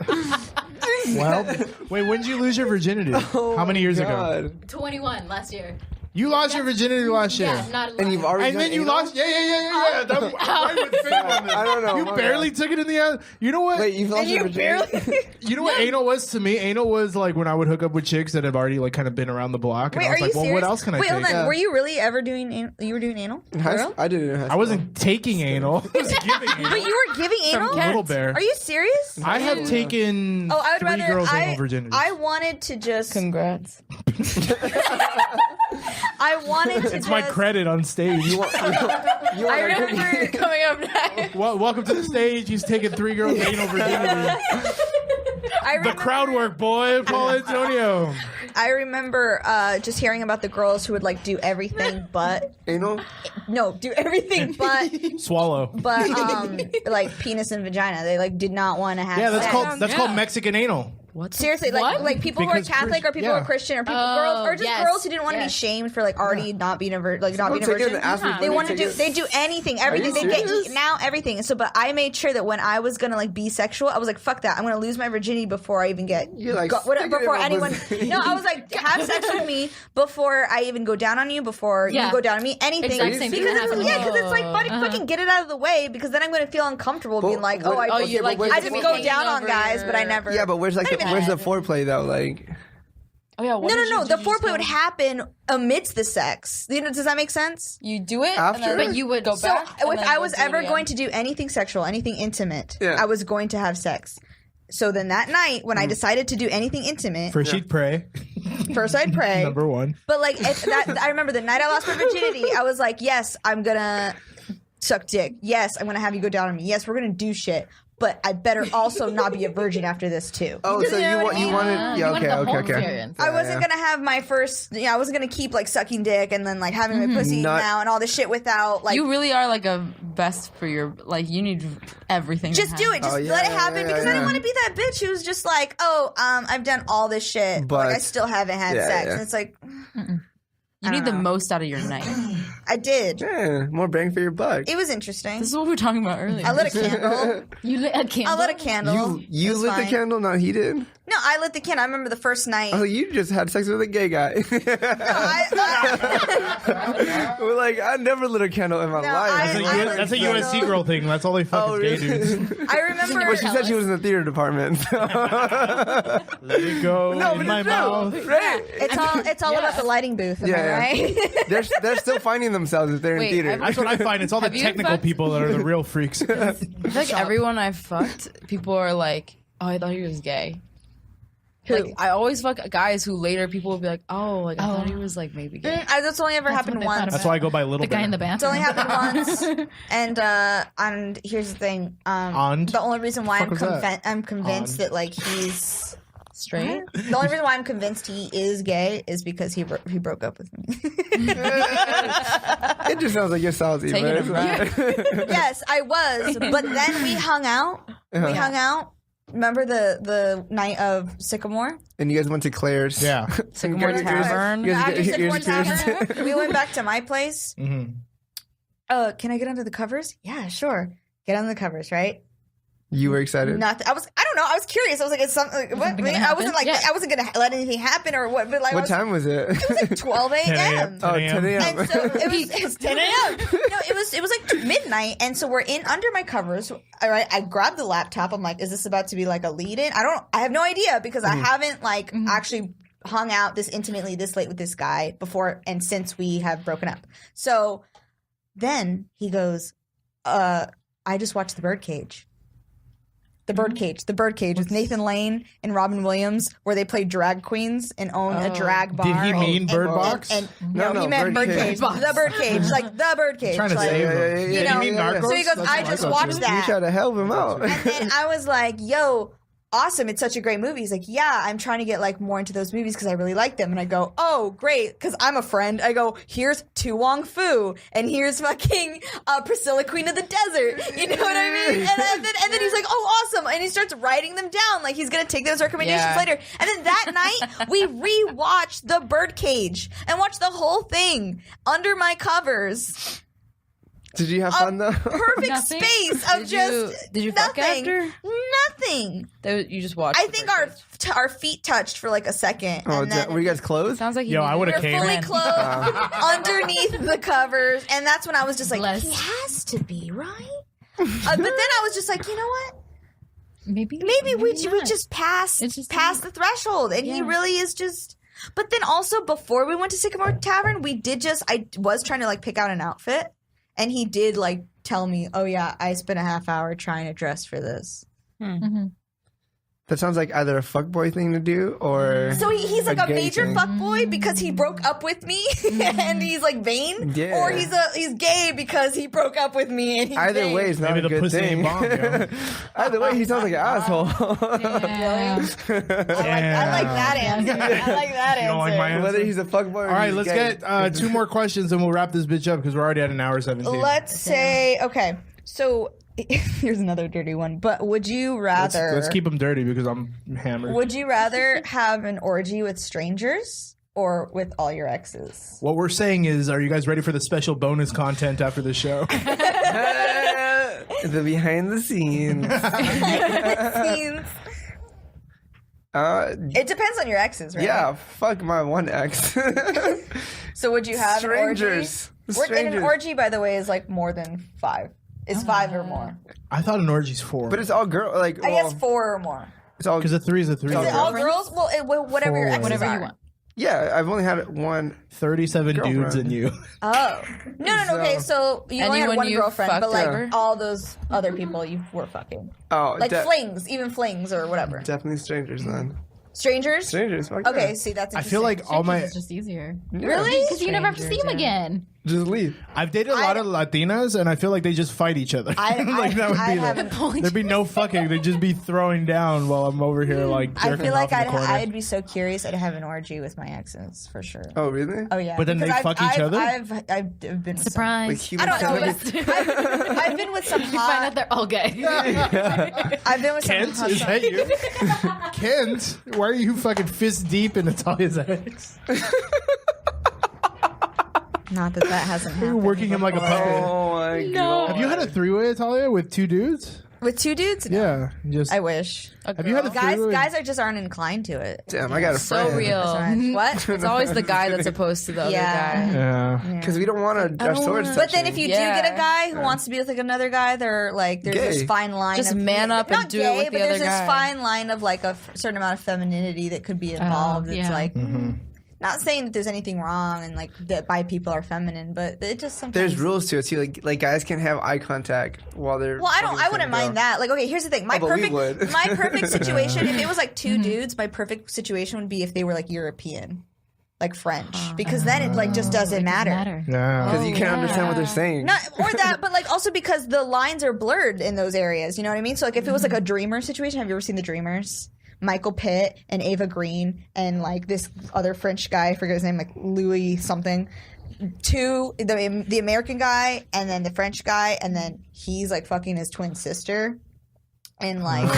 5. Well, wait, when did you lose your virginity? How many years ago? God. 21 last year. You lost your virginity last year. Yeah, not And you've already And done then you anal? lost. Yeah. That was right with Fame on this. I don't know. You My barely bad. took it in the ass. You know what? Wait, you've lost your You virginity? barely. You know what anal was to me? Anal was like when I would hook up with chicks that have already like kind of been around the block, and Wait, I are was you like, well, serious? what else can I Wait, take? hold on. Yeah. Were you really ever doing anal? You were doing anal? In high Girl? school? I did it in high school. I wasn't taking anal. I was giving anal. But you were giving anal? Little Bear. Are you serious? I have taken Oh, I would 3 rather. girls' anal virginities. I wanted to just. Congrats. I wanted to It's just. my credit on stage. I remember coming up next. Well, welcome to the stage. He's taking 3 girls' anal virginity. I The remember, crowd work, boy. Paul Antonio. like I remember just hearing about the girls who would like do everything but Anal? no, do everything but Swallow. like penis and vagina. They like did not want to have. Yeah, sex. that's called Mexican anal. What? Seriously, like people Because who are Catholic or people who are Christian or people girls or just girls who didn't want to be shamed for like already not being a virgin. They want to do they do anything, everything. They get eaten out, everything. So, but I made sure that when I was gonna like be sexual, I was like, fuck that. I'm gonna lose my virginity before I even get before anyone. No, I was like, have sex with me before I even go down on you, before you go down on me, anything. Exact same thing Because it's like fucking get it out of the way because then I'm gonna feel uncomfortable being like, I just go down on guys, but I never. Yeah, but where's the foreplay though? Like, Oh yeah. No. The foreplay would happen amidst the sex. You know, does that make sense? You do it After? But you would go So back. if I was ever going to do anything sexual, anything intimate, I was going to have sex. So then that night, when I decided to do anything intimate, First you'd pray. first I'd pray. Number one. But like, I remember the night I lost my virginity, I was like, yes, I'm gonna suck dick. Yes, I'm gonna have you go down on me. Yes, we're gonna do shit. But I better also not be a virgin after this too. oh, so you wanted, You wanted the whole okay. experience. I wasn't gonna have my first. I wasn't gonna keep like sucking dick and then like having my pussy eaten out and all this shit without like. You really are like a best for your like. You need everything. Just do it. Just let it happen because I didn't want to be that bitch who was just like, I've done all this shit, but like, I still haven't had sex. And it's like, You need the most out of your night. I did. Yeah, more bang for your buck. It was interesting. This is what we were talking about earlier. I lit a candle. You lit a candle. I lit a candle. You It was lit the fine. candle, not he did? No, I lit the candle. I remember the first night. Oh, you just had sex with a gay guy. We're like, I never lit a candle in my life. That's a USC girl thing. That's all they fuck is gay dudes. I remember. Well, she said she was in the theater department. So. Let it go in my mouth. Right? It's all about the lighting booth. Am I right? They're still finding themselves if they're in theater. That's what I find. It's all the Have you technical fucked- people that are the real freaks. I feel like everyone I fucked, people are like, "Oh, I thought he was gay." Like I always fuck guys who later people will be like, "Oh, like I thought he was like maybe gay." That's only ever happened what they thought once. That's why I go by little. The guy in the It's bathroom. only happened once, and here's the thing. The only reason why I'm convinced that like he's Straight. the only reason why I'm convinced he is gay is because he broke up with me. It just sounds like you're salty, Taking man. him back. Yes, I was, but then we hung out. We hung out. Remember the night of Sycamore? And you guys went to Claire's. Yeah. Sycamore Tavern. You guys After get Sycamore ears pierced. Tavern, we went back to my place. Mm-hmm. Can I get under the covers? Yeah, sure. Get under the covers, right? You were excited. Nothing. I don't know. I was curious. I was like, it's something. Like, what? Something gonna I wasn't like, happen? I wasn't gonna let anything happen or what. But like, What time was it? It was like 12 a.m. 10 Oh, 10 a.m. And so it was 10 a.m. No, it was like midnight, and so we're in under my covers. All right, I grabbed the laptop. I'm like, is this about to be like a lead-in? I have no idea because I haven't like actually hung out this intimately this late with this guy before and since we have broken up. So then he goes, I just watched The Birdcage. The Birdcage with Nathan Lane and Robin Williams, where they play drag queens and own a drag bar. Did he mean Bird Box? No, he meant Birdcage. Birdcage. The Birdcage, like the Birdcage. Trying to like, save him. yeah, you yeah, know, You mean Narcos? so he goes, That's I what just Narcos watched is. You that. try to help him out. And then I was like, yo, awesome. It's such a great movie. He's like, yeah, I'm trying to get like more into those movies because I really like them. And I go, oh, great. Because I'm a friend. I go, here's Tu Wong Fu. And here's fucking Priscilla, Queen of the Desert. You know what I mean? And then he's like, oh, awesome. And he starts writing them down. Like he's going to take those recommendations later. And then that night, we rewatched The Birdcage and watched the whole thing under my covers. Did you have fun though? Perfect Nothing? space of Did you fuck nothing. after? Nothing. You just watched. I the think Birdcage. our feet touched for like a second. Oh, and then were you guys close? Sounds like Yo, I would we have were came. fully clothed underneath the covers. And that's when I was just like, Bless. he has to be, right? But then I was just like, you know what? Maybe We not. just passed It's just past the threshold. And he really is just... But then also, before we went to Sycamore Tavern, I was trying to like pick out an outfit. And he did like tell me, oh yeah, I spent a half hour trying to dress for this. That's That sounds like either a fuckboy thing to do or. So he's like a gay major thing. fuckboy because he broke up with me and he's like vain, Yeah. or he's gay because he broke up with me and he's Either vain. way, it's not Maybe a the good pussy thing. ain't bomb, yo. Either way, he sounds like an asshole. Yeah. I like that answer. I like that answer. You don't like my answer? Whether he's a fuckboy or All right, he's let's gay. get 2 more questions and we'll wrap this bitch up because we're already at an hour 17. Let's say, okay, so here's another dirty one. But would you rather? Let's keep them dirty because I'm hammered. Would you rather have an orgy with strangers or with all your exes? What we're saying is, are you guys ready for the special bonus content after the show? The behind the scenes. It depends on your exes, right? Yeah, fuck my one ex. So would you have Strangers. an orgy? And an Strangers. orgy, by the way, is like more than 5. It's 5 or more. I thought an orgy's 4. But it's all girl. Like, I guess 4 or more. it's all. because a 3 is a 3. Is it all girls? Well, whatever your Four. exes Whatever are. you want. Yeah, I've only had one. 37 dudes Girlfriend. and you. Oh. No. Okay, so you only had Anyone one you girlfriend, but fucked like ever? all those other people you were fucking. Oh, Like flings, even flings or whatever. definitely strangers then. Strangers? Strangers. Fuck Okay, yeah. see, that's I interesting. feel like all my. It's just easier. Really? Because you never have to see them again. Just leave. I've dated a lot of Latinas and I feel like they just fight each other. I haven't. There'd be no fucking. They'd just be throwing down while I'm over here like I jerking feel like off in the corner. I'd be so curious. I'd have an orgy with my exes for sure. Oh, really? Oh yeah. But then they Because fuck each other? I've been with Surprise. Like some, human I don't know, centipede? but I've been with some You find hot. out they're all gay. I've been with Kent, some is hot. that you? Kent, why are you fucking fist deep in Italia's ex? Not that hasn't You're happened. working him like a puppet. Oh my god. Have you had a 3-way, Italia, with 2 dudes? With 2 dudes? No. Yeah, just. I wish. Have you had a Guys, 3-way? guys are just aren't inclined to it. Damn, I got a So friend. real. What? It's always the guy that's opposed to the other Yeah. guy. Yeah. Because we don't want our swords touching. But then if you do Yeah. get a guy who wants to be with like another guy, they're like there's this Gay. fine line. Just of, man up and not do it gay, with the but there's other this guy. fine line of like a certain amount of femininity that could be involved. It's yeah. like not saying that there's anything wrong and like that bi people are feminine, but it just sometimes there's rules to it too. Like guys can have eye contact while they're. Well, I fucking wouldn't the same girl. mind that. Like, okay, here's the thing. My Oh, but we perfect, would. my perfect situation. If it was like 2 dudes, my perfect situation would be if they were like European, like French, because then it like just doesn't matter. Yeah. Because you can't understand what they're saying. Not or that, but like also because the lines are blurred in those areas. You know what I mean? So like if it was like a Dreamer situation, have you ever seen The Dreamers? Michael Pitt and Ava Green and like this other French guy, I forget his name, like Louis something. 2, the American guy and then the French guy, and then he's like fucking his twin sister. And like,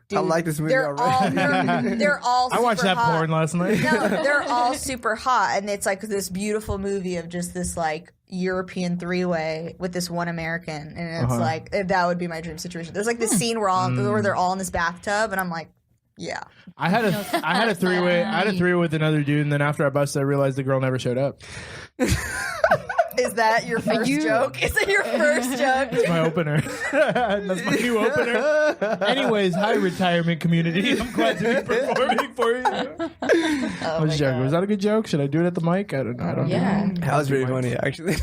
dude, I like this movie they're already. all they're all. I watched super that hot. porn last night. No, they're all super hot, and it's like this beautiful movie of just this like European 3-way with this one American, and it's like that would be my dream situation. There's like this scene where they're all in this bathtub, and I'm like, yeah. I had a 3-way. I had a 3-way with another dude, and then after I busted, I realized the girl never showed up. Is that your first joke? Is that your first joke? That's my opener. That's my new opener. Anyways, hi retirement community. I'm glad to be performing for you. I was joking. Was that a good joke? Should I do it at the mic? I don't know. Yeah. That was pretty funny, actually.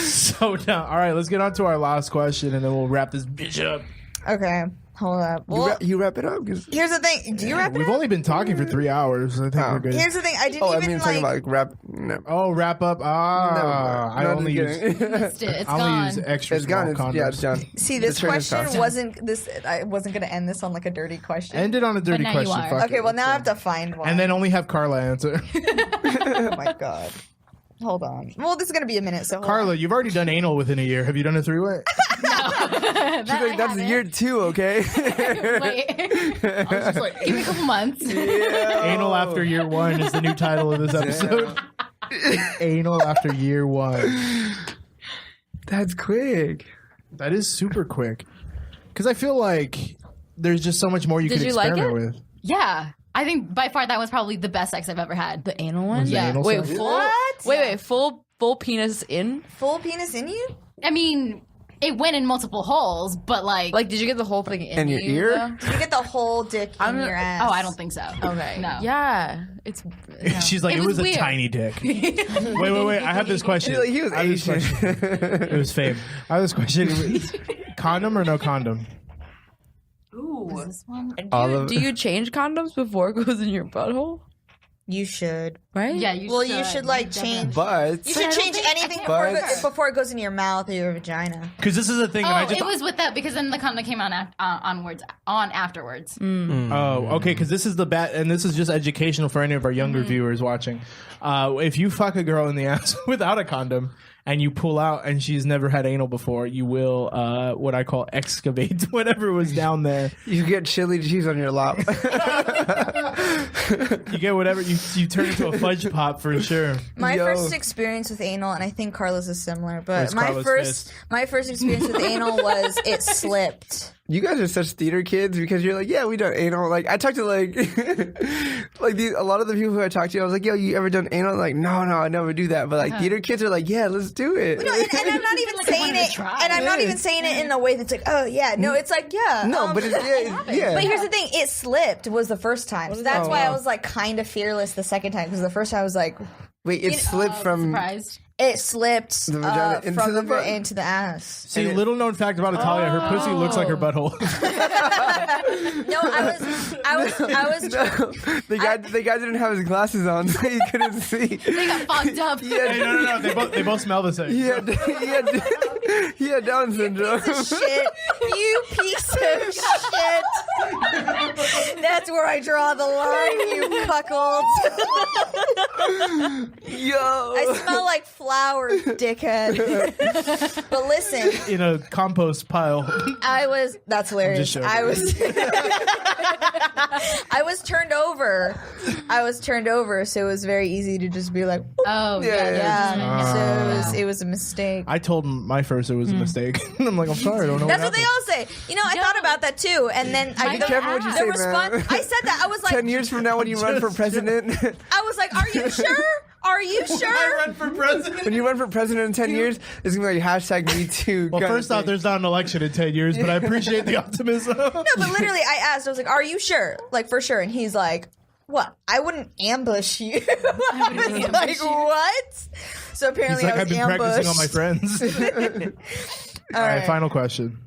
So now, all right, let's get on to our last question, and then we'll wrap this bitch up. Okay, hold up. Well, you wrap it up. 'Cause- here's the thing. Do you wrap it We've up? only been talking for 3 hours. I think we're good. Here's the thing. I didn't Oh, I even mean, like. talking about like rap. No. Oh, wrap up. I No, only just use. kidding. It's I only gone. use extra It's small gone. condoms. Yeah, it's done. See, this The train is question passed. wasn't this. I wasn't going to end this on like a dirty question. End it on a dirty now you question. are. Fuck Okay, it. well now I have to find one. And then only have Carla answer. Oh my god. Hold on. Well, this is gonna be a minute, so hold Carla, on. you've already done anal within a year. Have you done a 3-way? She's like, that's year 2, okay? Wait. Just like, Give me a couple months. anal after year 1 is the new title of this episode. Anal after year 1. That's quick. That is super quick. Because I feel like there's just so much more you Did could you like experiment it? with. Yeah. I think by far that was probably the best sex I've ever had. The anal one? Was the Yeah. anal Wait, sex? full? What? Wait, full penis in? Full penis in you? I mean, it went in multiple holes, but like Like, did you get the whole thing in In your you, ear? though? Did you get the whole dick in your ass? oh, I don't think so. Okay. No. Yeah. It's. No. She's like, It it was was a weird. tiny dick. wait. I have this question. He was I have this Asian. question. It was Fame. I have this question. Condom or no condom? Ooh. Is this one? Do you change condoms before it goes in your butthole? You should. Right? Yeah, You should like change. But You should change anything before it goes into your mouth or your vagina. Because this is the thing. Oh, it was with that because then the condom came on afterwards. Oh, okay. Because this is and this is just educational for any of our younger viewers watching. If you fuck a girl in the ass without a condom and you pull out and she's never had anal before, you will what I call excavate whatever was down there. you get chili cheese on your lap. You get whatever you turn into a fudge pop for sure. My first experience with anal, and I think Carla's is similar, but Where's Carla's fist? my first experience with anal was it slipped. You guys are such theater kids because you're like, yeah, we done anal. Like I talked to like a lot of the people who I talked to, I was like, yo, you ever done anal? Like, no, I never do that. But like theater kids are like, yeah, let's do it. No, and I'm not even saying it, and I'm not even saying it in a way that's like, oh yeah, no, it's like yeah, No, but yeah. But here's the thing: it slipped was the first time, so that's why I was like kind of fearless the second time because the first time I was like, Wait, it slipped from. Surprised. it slipped The vagina into from the the butt? into the ass. See, little known fact about Ithalia, her pussy looks like her butthole. No, I was. The guy didn't have his glasses on, so he couldn't see. They got fogged up. Hey, no. They both smell the same. He had Down syndrome. Shit, you piece of shit. That's where I draw the line, you cuckolds. Yo. I smell like flowers, dickhead. But listen, In a compost pile. that's hilarious. joking. I was turned over, so it was very easy to just be like, Oh, yeah. So it was a mistake. I told my first it was a mistake. I'm like, I'm sorry, I don't know That's what what they all say. You know, I thought about that too, and then Be careful what you say, man. I said that. I was like, 10 years from now when you run for president. I was like, are you sure? Are you sure? run for president. When you run for president in 10 years, it's going to be like hashtag me too. Well, first off, there's not an election in 10 years, but I appreciate the optimism. No, but literally, I asked. I was like, "Are you sure? Like for sure?" And he's like, "What? I wouldn't ambush you." I was like, "What?" So apparently, He's like, I I've was been ambushed. practicing on my friends. All right, final question.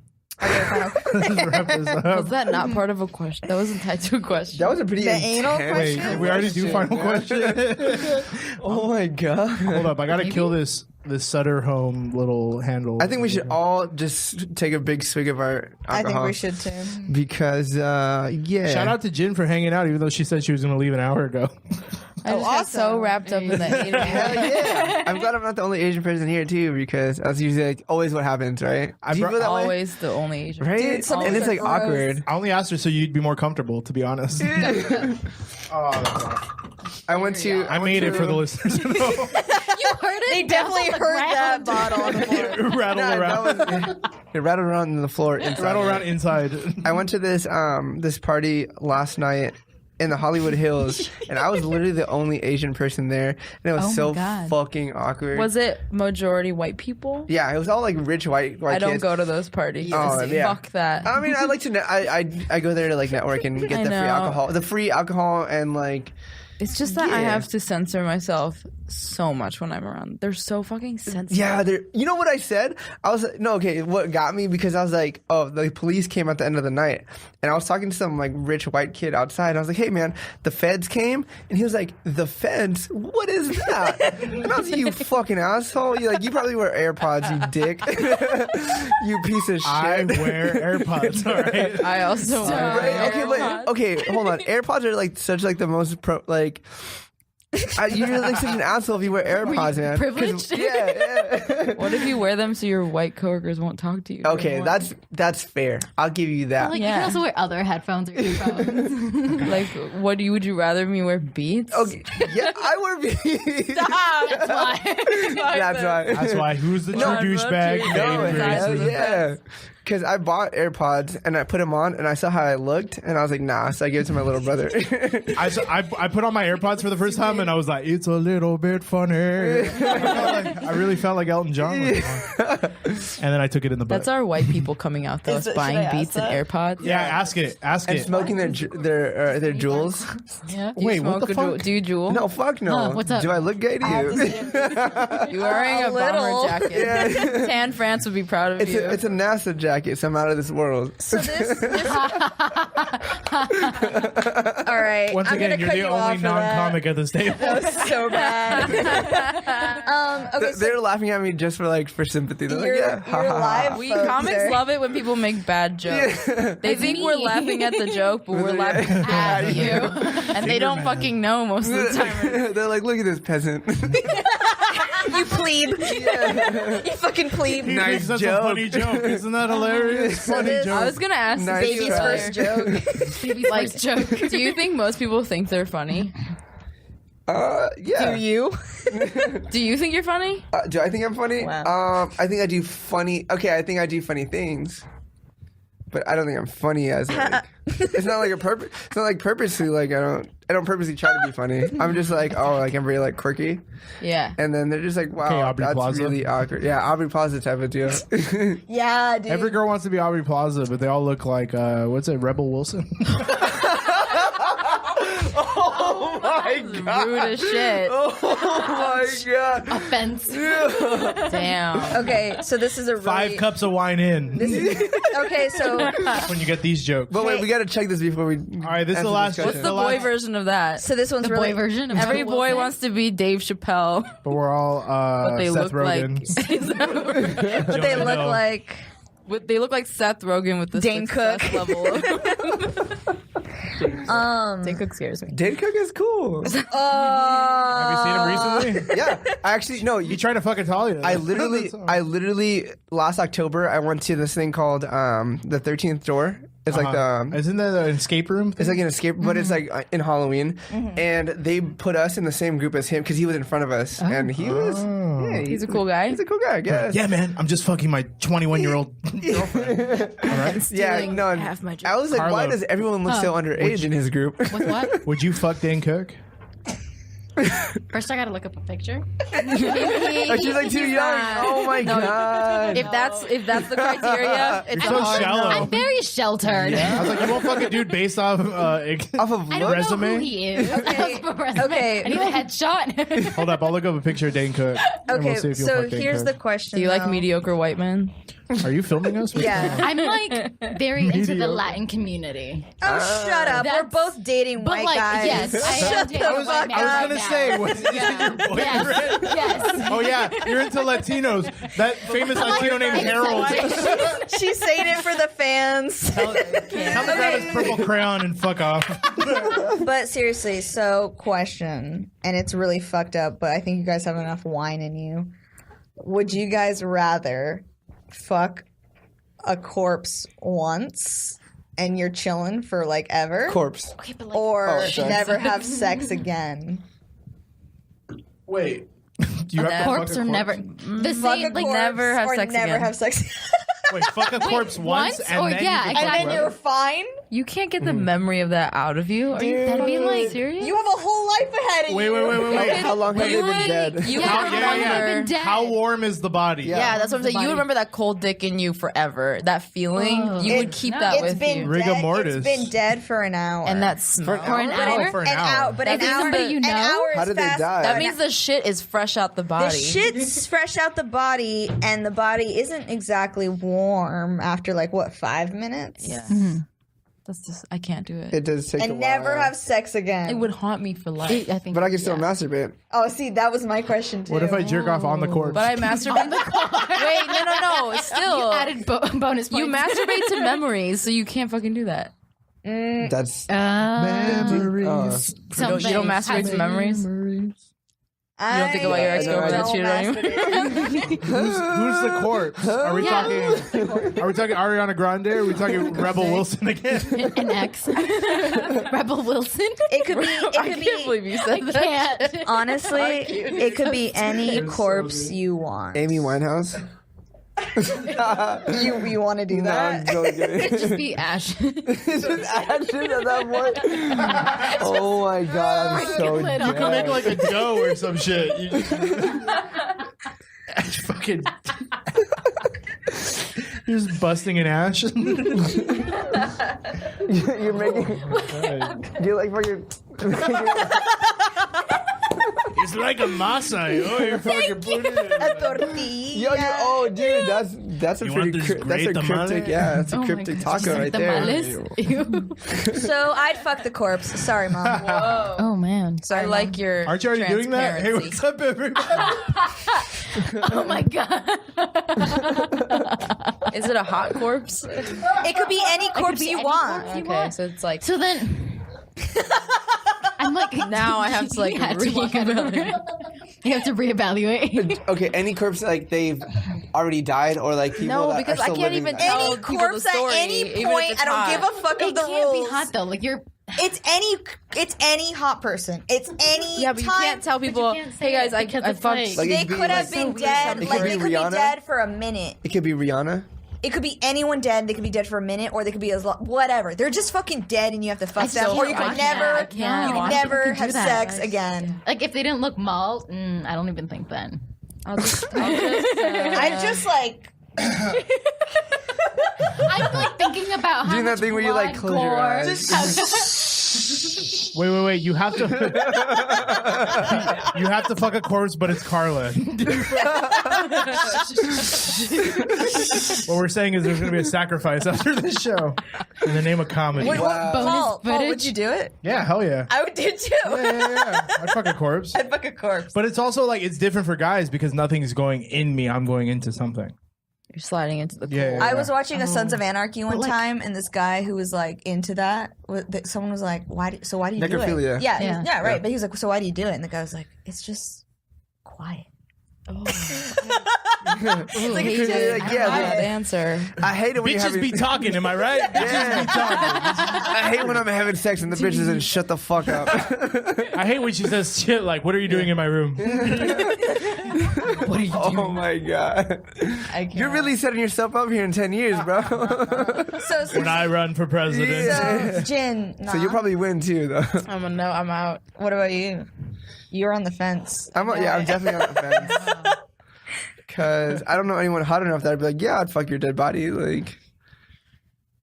Let's wrap this up. Was that not part of a question? That wasn't tied to a question. That was a pretty The anal intense question? Wait, we already do final question? Oh my god. Hold up, I gotta kill this Sutter Home little handle. I think we should all just take a big swig of our alcohol. I think we should too. Because, yeah. Shout out to Jin for hanging out, even though she said she was going to leave an hour ago. I just got so wrapped up in the Asian. Hell yeah. I'm glad I'm not the only Asian person here, too, because that's usually like, always what happens, right? Do you feel that way? Always the only Asian. Right? Dude, some and it's like people are awkward. I only asked her so you'd be more comfortable, to be honest. I made it for the listeners to know. You heard it? They definitely heard that bottle on the floor. Rattle around. It rattled around on the floor inside. Rattle around inside. I went to this this party last night in the Hollywood Hills, and I was literally the only Asian person there, and it was so fucking awkward. Was it majority white people? Yeah, it was all like rich white I don't kids. go to those parties. Oh, yeah. Fuck that. I mean, I like to. I go there to like network and get the free alcohol, and like. It's just that I Yeah. have to censor myself so much when I'm around. They're so fucking sensitive. Yeah, you know what I said? I was no, okay. What got me because I was like, oh, the police came at the end of the night, and I was talking to some like rich white kid outside. And I was like, hey man, the feds came, and he was like, the feds? What is that? And I was like, you fucking asshole! You probably wear AirPods, you dick, you piece of shit. I wear AirPods, all right? I also wear Right? AirPods. Okay, hold on. AirPods are like such like the most you're like such an asshole if you wear AirPods, man. 'Cause- privileged? Yeah. What if you wear them so your white coworkers won't talk to you? Okay, that's fair. I'll give you that. Like, you Yeah. can also wear other headphones or earphones. Like, would you rather me wear Beats? Okay, yeah, I wear Beats. That's why. That's why. That's why. Who's the true douchebag? No, Fame hell Grayson. yeah. Because I bought AirPods and I put them on and I saw how I looked and I was like, nah. So I gave it to my little brother. I put on my AirPods for the first time and I was like, it's a little bit funny. I really felt like Elton John. And then I took it in the butt. That's our white people coming out though, us Should I buying ask Beats and that? AirPods. Yeah, ask it. and smoking their jewels. Yeah. Do Wait, you what smoke the or jewel? fuck? Do you jewel? No, fuck no. Huh, what's up? Do I look gay to you? You're wearing a bomber little. jacket. Tan France would be proud of you. It's a NASA jacket. jacket, so I'm out of this world. So this all right. Once I'm again, gonna you're cut the you off only for that. non-comic at this table. That was so bad. Okay, so They're laughing at me just for sympathy. They're like, you're, yeah, ha, you're ha, ha. live. We folks comics are- love it when people make bad jokes. They think me. we're laughing at the joke, but we're laughing at you. And they don't fucking know most of the time. They're like, look at this peasant. You plebe. You fucking plebe. He Nice thinks that's joke. a funny joke. Isn't that hilarious? Funny this- joke. I was gonna ask Nice baby's try. first joke. Baby's Like, first joke. do you think most people think they're funny? Yeah. Do you? Do you think you're funny? Do I think I'm funny? Wow. I think I do funny. Okay, I think I do funny things, but I don't think I'm funny as like. It's not like a purpose. It's not like purposely like I don't purposely try to be funny. I'm just like like I'm very like quirky, Yeah. and then they're just like, wow, Okay, Aubrey that's Plaza. really awkward. Yeah, Aubrey Plaza type of deal. Yeah, dude. Every girl wants to be Aubrey Plaza, but they all look like what's it, Rebel Wilson? Oh my god! Rude as shit. Oh my god! Offense. Damn. Okay, so this is a really 5 cups of wine in. Okay, so When you get these jokes. But wait, we gotta check this before we. All right, this is the last. What's the boy version of that? this one's The really boy version of Every Will boy Wilson. wants to be Dave Chappelle, But we're all but they Seth look Rogen. like but they look Hill. like they look like Seth Rogen with the Dane success Cook. level. Dane Cook scares me. Dane Cook is cool. Have you seen him recently? Yeah, actually, no. You tried to fuck Ithalia. I literally last October I went to this thing called the 13th Door. It's like the Isn't that an escape room? it's like an escape, but it's like in Halloween, and they put us in the same group as him because he was in front of us, and he was He's a cool guy. He's a cool guy, I guess. Yeah, man. I'm just fucking my 21-year-old girlfriend. All right. Yeah, Stealing no. half my I was like, why Carla. does everyone look so underage in his group? With what? Would you fuck Dane Cook? First, I gotta look up a picture. She's like too young. Oh my god. If that's the criteria, it's You're so hard shallow. no. I'm very sheltered. I was like, you won't fuck a dude based off Off of I don't resume? know who he is. Okay. Okay. I need a headshot. Hold up, I'll look up a picture of Dane Cook. and Okay, we'll see if you'll so fuck Dane here's Cook. the question. Do you like though. mediocre white men? Are you filming us? Yeah. I'm like very into the Mediocre. Latin community. Oh, shut up. We're That's- both dating But white like, guys. yes, I am Shut dating the a white fuck man I was right gonna now. say, was this your boyfriend? Yes. Oh yeah, you're into Latinos. That famous Latino named Harold. She's saying it for the fans. Tell him to grab his purple crayon and fuck off. But seriously, so question, and it's really fucked up, but I think you guys have enough wine in you. Would you guys rather fuck a corpse once and you're chilling for like ever? corpse. Okay, but like, Or sorry. never have sex again? Wait, you have to corpse fuck a or never. corpse? The Fuck same, a like corpse never have or sex never again. have sex. Wait, fuck a corpse once once? and Or then yeah, you can fuck And then whoever? you're fine? You can't get the memory of that out of you. Are you that'd be fucking like- serious? You have a whole life ahead of Wait, you. wait. How long have they been dead? You Yeah, would how long have remember. been dead? How warm is the body? Yeah, that's what I'm saying. You body. remember that cold dick in you forever. That feeling, you would keep that It's with been you. Rigor dead. mortis. It's been dead for an hour. And that smell. For an hour? hour? For an hour. But That's an hour, somebody you know? An hour How is did they fast. die? That means the shit is fresh out the The body. shit's fresh out the body, and the body isn't exactly warm after like what 5 minutes. Yeah. That's just, I can't do it. It does take a And while. never have sex again. It would haunt me for life. I think. But I can still masturbate. Oh, see, that was my question too. What if I jerk off on the corpse? But I masturbate. Wait, no. Still, added bonus points. you masturbate to memories, so you can't fucking do that. That's Memories. You don't masturbate to memories. You don't think about your ex-girlfriend that cheated on you? Who's the corpse? Are we talking? Are we talking Ariana Grande? Or are we talking Rebel Wilson again? an ex. Rebel Wilson. It could be. I It could can't be. believe you said that. Can't. Honestly, it could be any corpse you want. Amy Winehouse. You want to do No, I'm that? totally kidding. Just be Ash. It's just action at that point. Oh my god, I'm so Freaking dead. little. You can make like a dough or some shit. You just fucking. You're just busting an ash. You're making. Do you like fucking? It's like a masa. Oh, you're fucking putting it. A tortilla. Dude, that's a You pretty want this that's a great cryptic, tamale? that's a Oh my cryptic God. taco right there. Ew. So I'd fuck the corpse. Sorry, Mom. Oh man. Sorry, I like your. Aren't you already doing that? Hey, transparency. what's up, everybody? Oh my god. Is it a hot corpse? It could be any corpse you want. Okay, so it's like So then, I'm like, now I have to like you had to walk out of the room. You have to reevaluate. Okay, any corpse like they've already died or like people no, that because are I still can't living even that- tell Any people corpse the story, at any even if point. it's I don't hot. give a fuck It of the can't rules. be hot though. Like you're. It's any hot person. It's any Yeah, but you time. can't tell people. can't say Hey guys, it I because it's fucked. like- Like, They it could be, could have like, been so dead. weird. It Like could they be could Rihanna. be dead for a minute. It could be Rihanna. It could be anyone dead. They could be dead for a minute, or they could be as long. Whatever. They're just fucking dead, and you have to fuck them, still or you can't could watch that. never, I can't you could watch never people do have that. sex again. Like if they didn't look mauled, I don't even think then. I'll just I just like. I'm like thinking about how Doing that much thing where you like blood, close your gore- eyes. Wait. You have to. You have to fuck a corpse, but it's Carla. What we're saying is there's going to be a sacrifice after this show in the name of comedy. Wait, Wow. Bonus Paul, footage? would you do it? Yeah, hell yeah. I would do too. Yeah. I'd fuck a corpse. I'd fuck a corpse. But it's also like it's different for guys because nothing's going in me. I'm going into something. You're sliding into the Yeah, pool. yeah. I was watching a Sons Oh. of Anarchy one time, and this guy who was like into that, someone was like, "Why do you do it?" Necrophilia. Yeah, Yeah. yeah, right. But he was like, "So why do you do it?" And the guy was like, "It's just quiet." Ooh, Like, he did. like, yeah, I like- the answer. I hate it when you're Bitches having. be talking, am I right? Bitches be talking. I hate when I'm having sex and the bitch doesn't shut the fuck up. I hate when she says shit like, "What are you doing in my room?" Oh my god. You're really setting yourself up here in 10 years, bro. So, When I run for president. so Jin, So you'll probably win too, though. I'm a no. I'm out. what about you? You're on the fence. I'm definitely on the fence. Because I don't know anyone hot enough that I'd be like, yeah, I'd fuck your dead body. Like,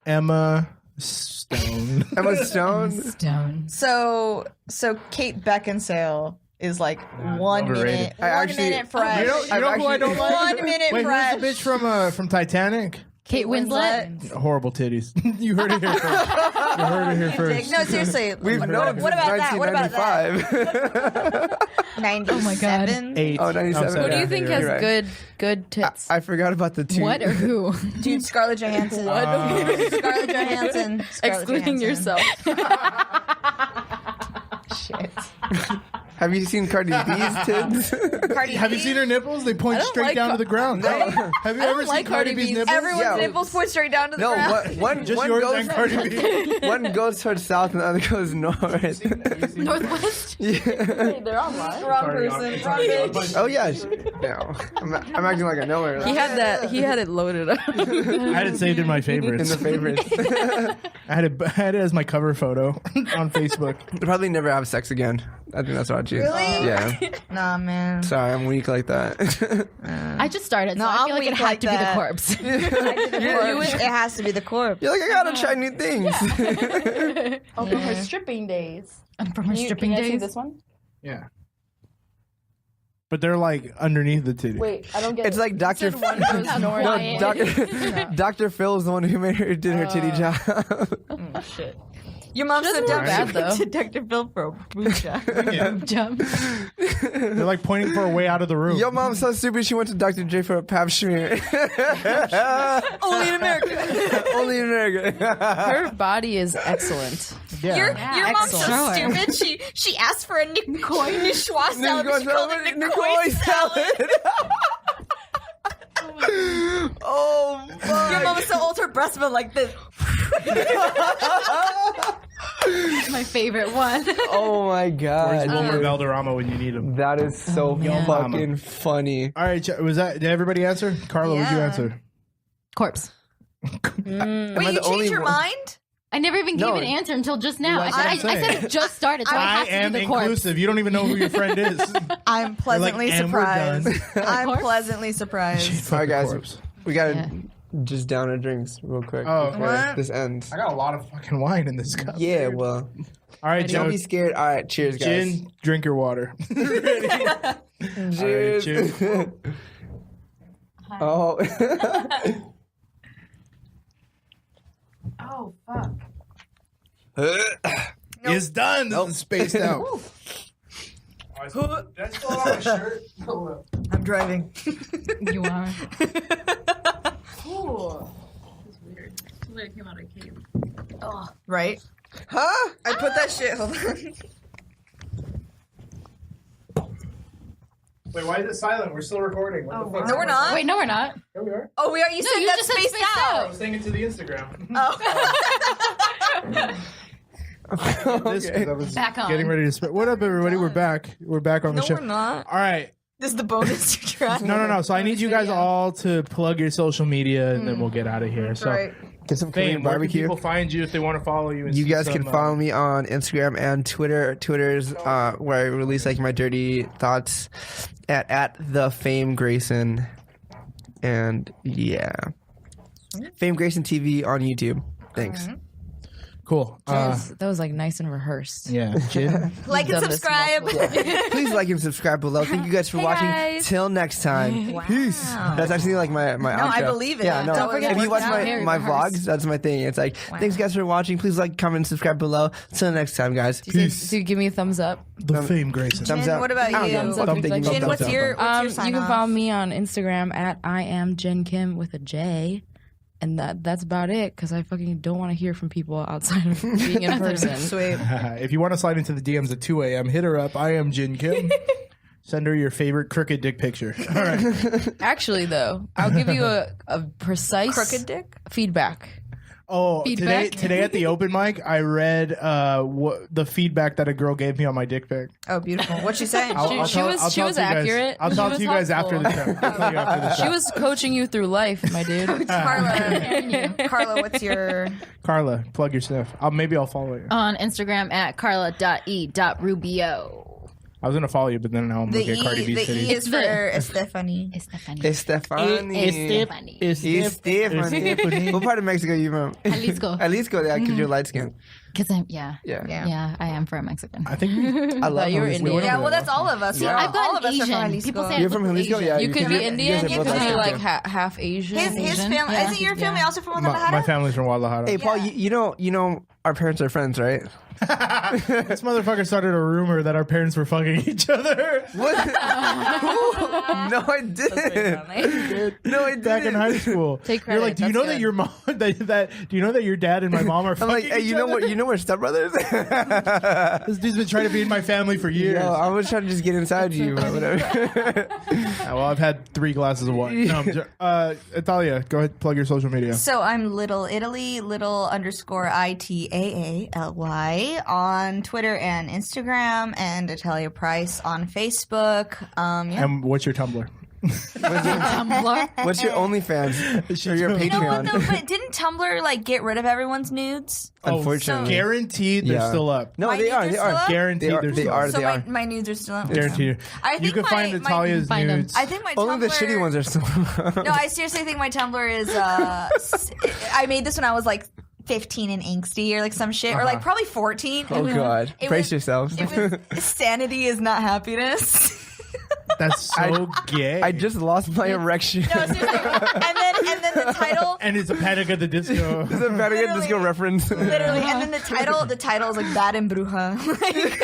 Emma Stone. Emma Stone. Stone. So Kate Beckinsale is like 1 Overrated. minute, I actually- minute fresh. You know who I don't like? 1 minute Wait, fresh. who's the bitch from Titanic? Kate Winslet. Horrible titties. You heard it here first. You heard it here first. No, seriously. We've known what about that? What about that? 1995. 97? Oh my God. 8. Oh, 97. sorry. Who do you Yeah, think you're has right. good tits? I forgot about the two. What or who? Dude, Scarlett Johansson. Scarlett Johansson. Scarlett Excluding Johansson. yourself. Shit. Have you seen Cardi B's tits? Cardi Have you B? seen her nipples? They point I don't straight like down Car- to the ground. No. Have you ever seen like Cardi Cardi B's B's. nipples? Everyone's Yeah. nipples point straight down to the No, ground. one Just yours goes and Cardi B. one goes towards south and the other goes north. Northwest. They're online. Wrong person. Wrong bitch. Oh yeah, no. I'm acting like I know her. He had that. He had it loaded up. I had it saved in my in favorites. the favorites. I had it as my cover photo on Facebook. They'll probably never have sex again. I think that's what I choose. Really? Yeah. Nah, man. Sorry, I'm weak like that. I just started, so No, I I'm feel like it weak had like to that. be the corpse. It has to be the corpse. You're like, I gotta try new things. Oh, from her stripping days. And from her stripping days. one? Yeah. But they're like underneath the titty. Wait, I don't get It's like Dr. One goes north. No, Dr. Phil's the one who made her did her titty job. Shit. Your mom's so doesn't dumb. look bad, She went though. to Dr. Phil for a boob job. Jump. They're like pointing for a way out of the room. Your mom's so stupid she went to Dr. J for a pap smear. Only in America. Only in America. Her body is excellent. Yeah. Your mom's so Excellent. stupid. She asked for a Nicoy Nichois salad, but she Nicoy called it Nicoy salad. Oh, fuck. Your mom was so old, her breast smelled like this. My favorite one. Oh my Where's god. Wilmer Valderrama when you need him? That is so man. fucking funny. All right, was that? Did everybody answer? Carla, what'd you Yeah. answer? Corpse. Wait, I you the changed only your one? mind? I never even No. gave an answer until just now. That's what I'm I said saying. it just started, so I I have to am do the corpse. inclusive. You don't even know who your friend is. I'm pleasantly "And we're done." surprised. I'm Corpse? pleasantly surprised. All right, guys. Corpse. We gotta Yeah. just down our drinks real quick Oh, before what? this ends. I got a lot of fucking wine in this cup. Yeah, dude. well, All right, don't Joe. be scared. All right, cheers, guys. Jin, drink your water. Cheers. cheers. Oh. Oh fuck. It's done. This is spaced out. That's still on my shirt. I'm driving. You are. Ooh. This is weird. It's like it came out of a cave. Oh. Right? Huh? I put that shit. Hold on. Wait, why is it silent? We're still recording. What the fuck? No, we're not. Wait, no, we're not. Here we are. Oh, we are. You No, said you that's just said spaced spaced out. I was saying it to the Instagram. This, 'cause I was Back on. getting ready to spit. What up, everybody? We're back. We're back on the No, show. we're not. All right. This is the bonus track. No. So I need you guys all to plug your social media, and then we'll get out of here. So, Right. Get some Fame, Korean where can barbecue. people find you if they want to follow you? And You see guys can some, follow me on Instagram and Twitter. Twitter's where I release like my dirty thoughts at the Fame Grayson, and yeah, Fame Grayson TV on YouTube. Thanks. Cool. That was like nice and rehearsed. Yeah, Jin. Like and Done this subscribe. Please like and subscribe below. Thank you guys for watching. guys. Till next time. Peace. That's actually like my outro. No, I believe it. Yeah, no. Don't forget if you to watch work out. my vlogs, that's my thing. It's like, thanks guys for watching. Please like, comment, and subscribe below. Till next time, guys. Peace. So give me a thumbs up. The Fame Grayson. Thumbs Jin, up. what about I don't you? know. Thumbs up, Thumb thinking, reflection. Jin, thumbs what's up. your sign You can off? follow me on Instagram at I am Jin Kim with a J. And that's about it, because I fucking don't want to hear from people outside of being in person. Sweet. If you want to slide into the DMs at 2 a.m., hit her up. I am Jin Kim. Send her your favorite crooked dick picture. All right. Actually, though, I'll give you a precise Crooked dick? feedback. Oh, Feedback? today at the open mic, I read the feedback that a girl gave me on my dick pic. Oh, beautiful. What'd she say? She was tell it to you guys- accurate. I'll She tell it was to you guys after the helpful. show. I'll tell you after the show. She was coaching you through life, my dude. Carla, what's your... Carla, plug your stuff. Maybe I'll follow you. On Instagram at carla.e.rubio. I was gonna follow you, but then now I'm The looking at Cardi B's E titties. is for Stephanie. Estefany. Estefany. Estefany. What part of Mexico are you from? Jalisco. Jalisco, yeah, because you're light skinned. Because I'm, yeah. Yeah. I am for a Mexican. I think I love you were Jalisco. Indian. Yeah, well, that's all of us. I've all gotten of us are from Asian. Jalisco. People say You're from Jalisco? Yeah. You could be Indian. guys You are could both be Jalisco. like half Asian. His Asian? family, Yeah. isn't your family also from my Guadalajara? family's from Guadalajara. Hey, Paul, you know our parents are friends, right? This motherfucker started a rumor that our parents were fucking each other. What? No, I didn't. No, I didn't. Back in high school. Take You're like, credit. do you That's know good. that your mom that do you know that your dad and my mom are I'm fucking like, hey, each you know other? what? You know we're stepbrothers. This dude's been trying to be in my family for years. Yo, I was trying to just get inside you, but whatever. Well, I've had 3 glasses of wine. No, Ithalia, go ahead, plug your social media. So I'm Little Italy, _ITAALY on Twitter and Instagram, and Ithalia Price on Facebook. Yeah. And what's your Tumblr? Tumblr. What's your OnlyFans or your You You know what Patreon? though? But didn't Tumblr like get rid of everyone's nudes? Unfortunately. Guaranteed they're Yeah. still up. No, My they nudes are. are They still are. up? Guaranteed They they're are. They still are. up. So They are. my nudes are still up. Guaranteed. I You think can find my Italia's Find 'em. nudes. I think my Only Tumblr, the shitty ones are still. No, I seriously think my Tumblr is. I made this when I was like 15 and angsty or like some shit, or like probably 14. Oh God! It Brace was- yourselves. It was sanity is not happiness. That's so gay. I just lost my erection. No, seriously. And then the title. and it's a Panic at the Disco. It's a very good disco reference. Literally, and then the title is like Bad and Bruja. Like,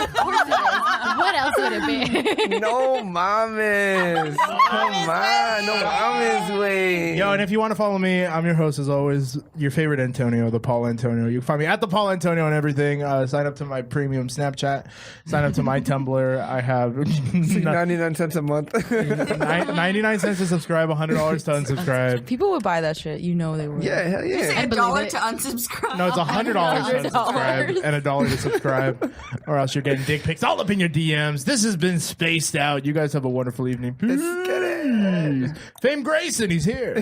What else would it be? No mames. Come on. No mames way. Yo, and if you want to follow me, I'm your host as always, your favorite Antonio, the Paul Antonio. You can find me at the Paul Antonio on everything. Sign up to my premium Snapchat. Sign up to my Tumblr. I have 99 cents a month. 99 cents to subscribe, $100 to unsubscribe. People would buy that shit. You know they would. Yeah, hell yeah. I believe $1 it. to unsubscribe. No, it's $100 to unsubscribe and $1 to subscribe, or else you're getting dick pics all up in your DMs. This has been Spaced Out. You guys have a wonderful evening. Let's get it. Fame Grayson, he's here.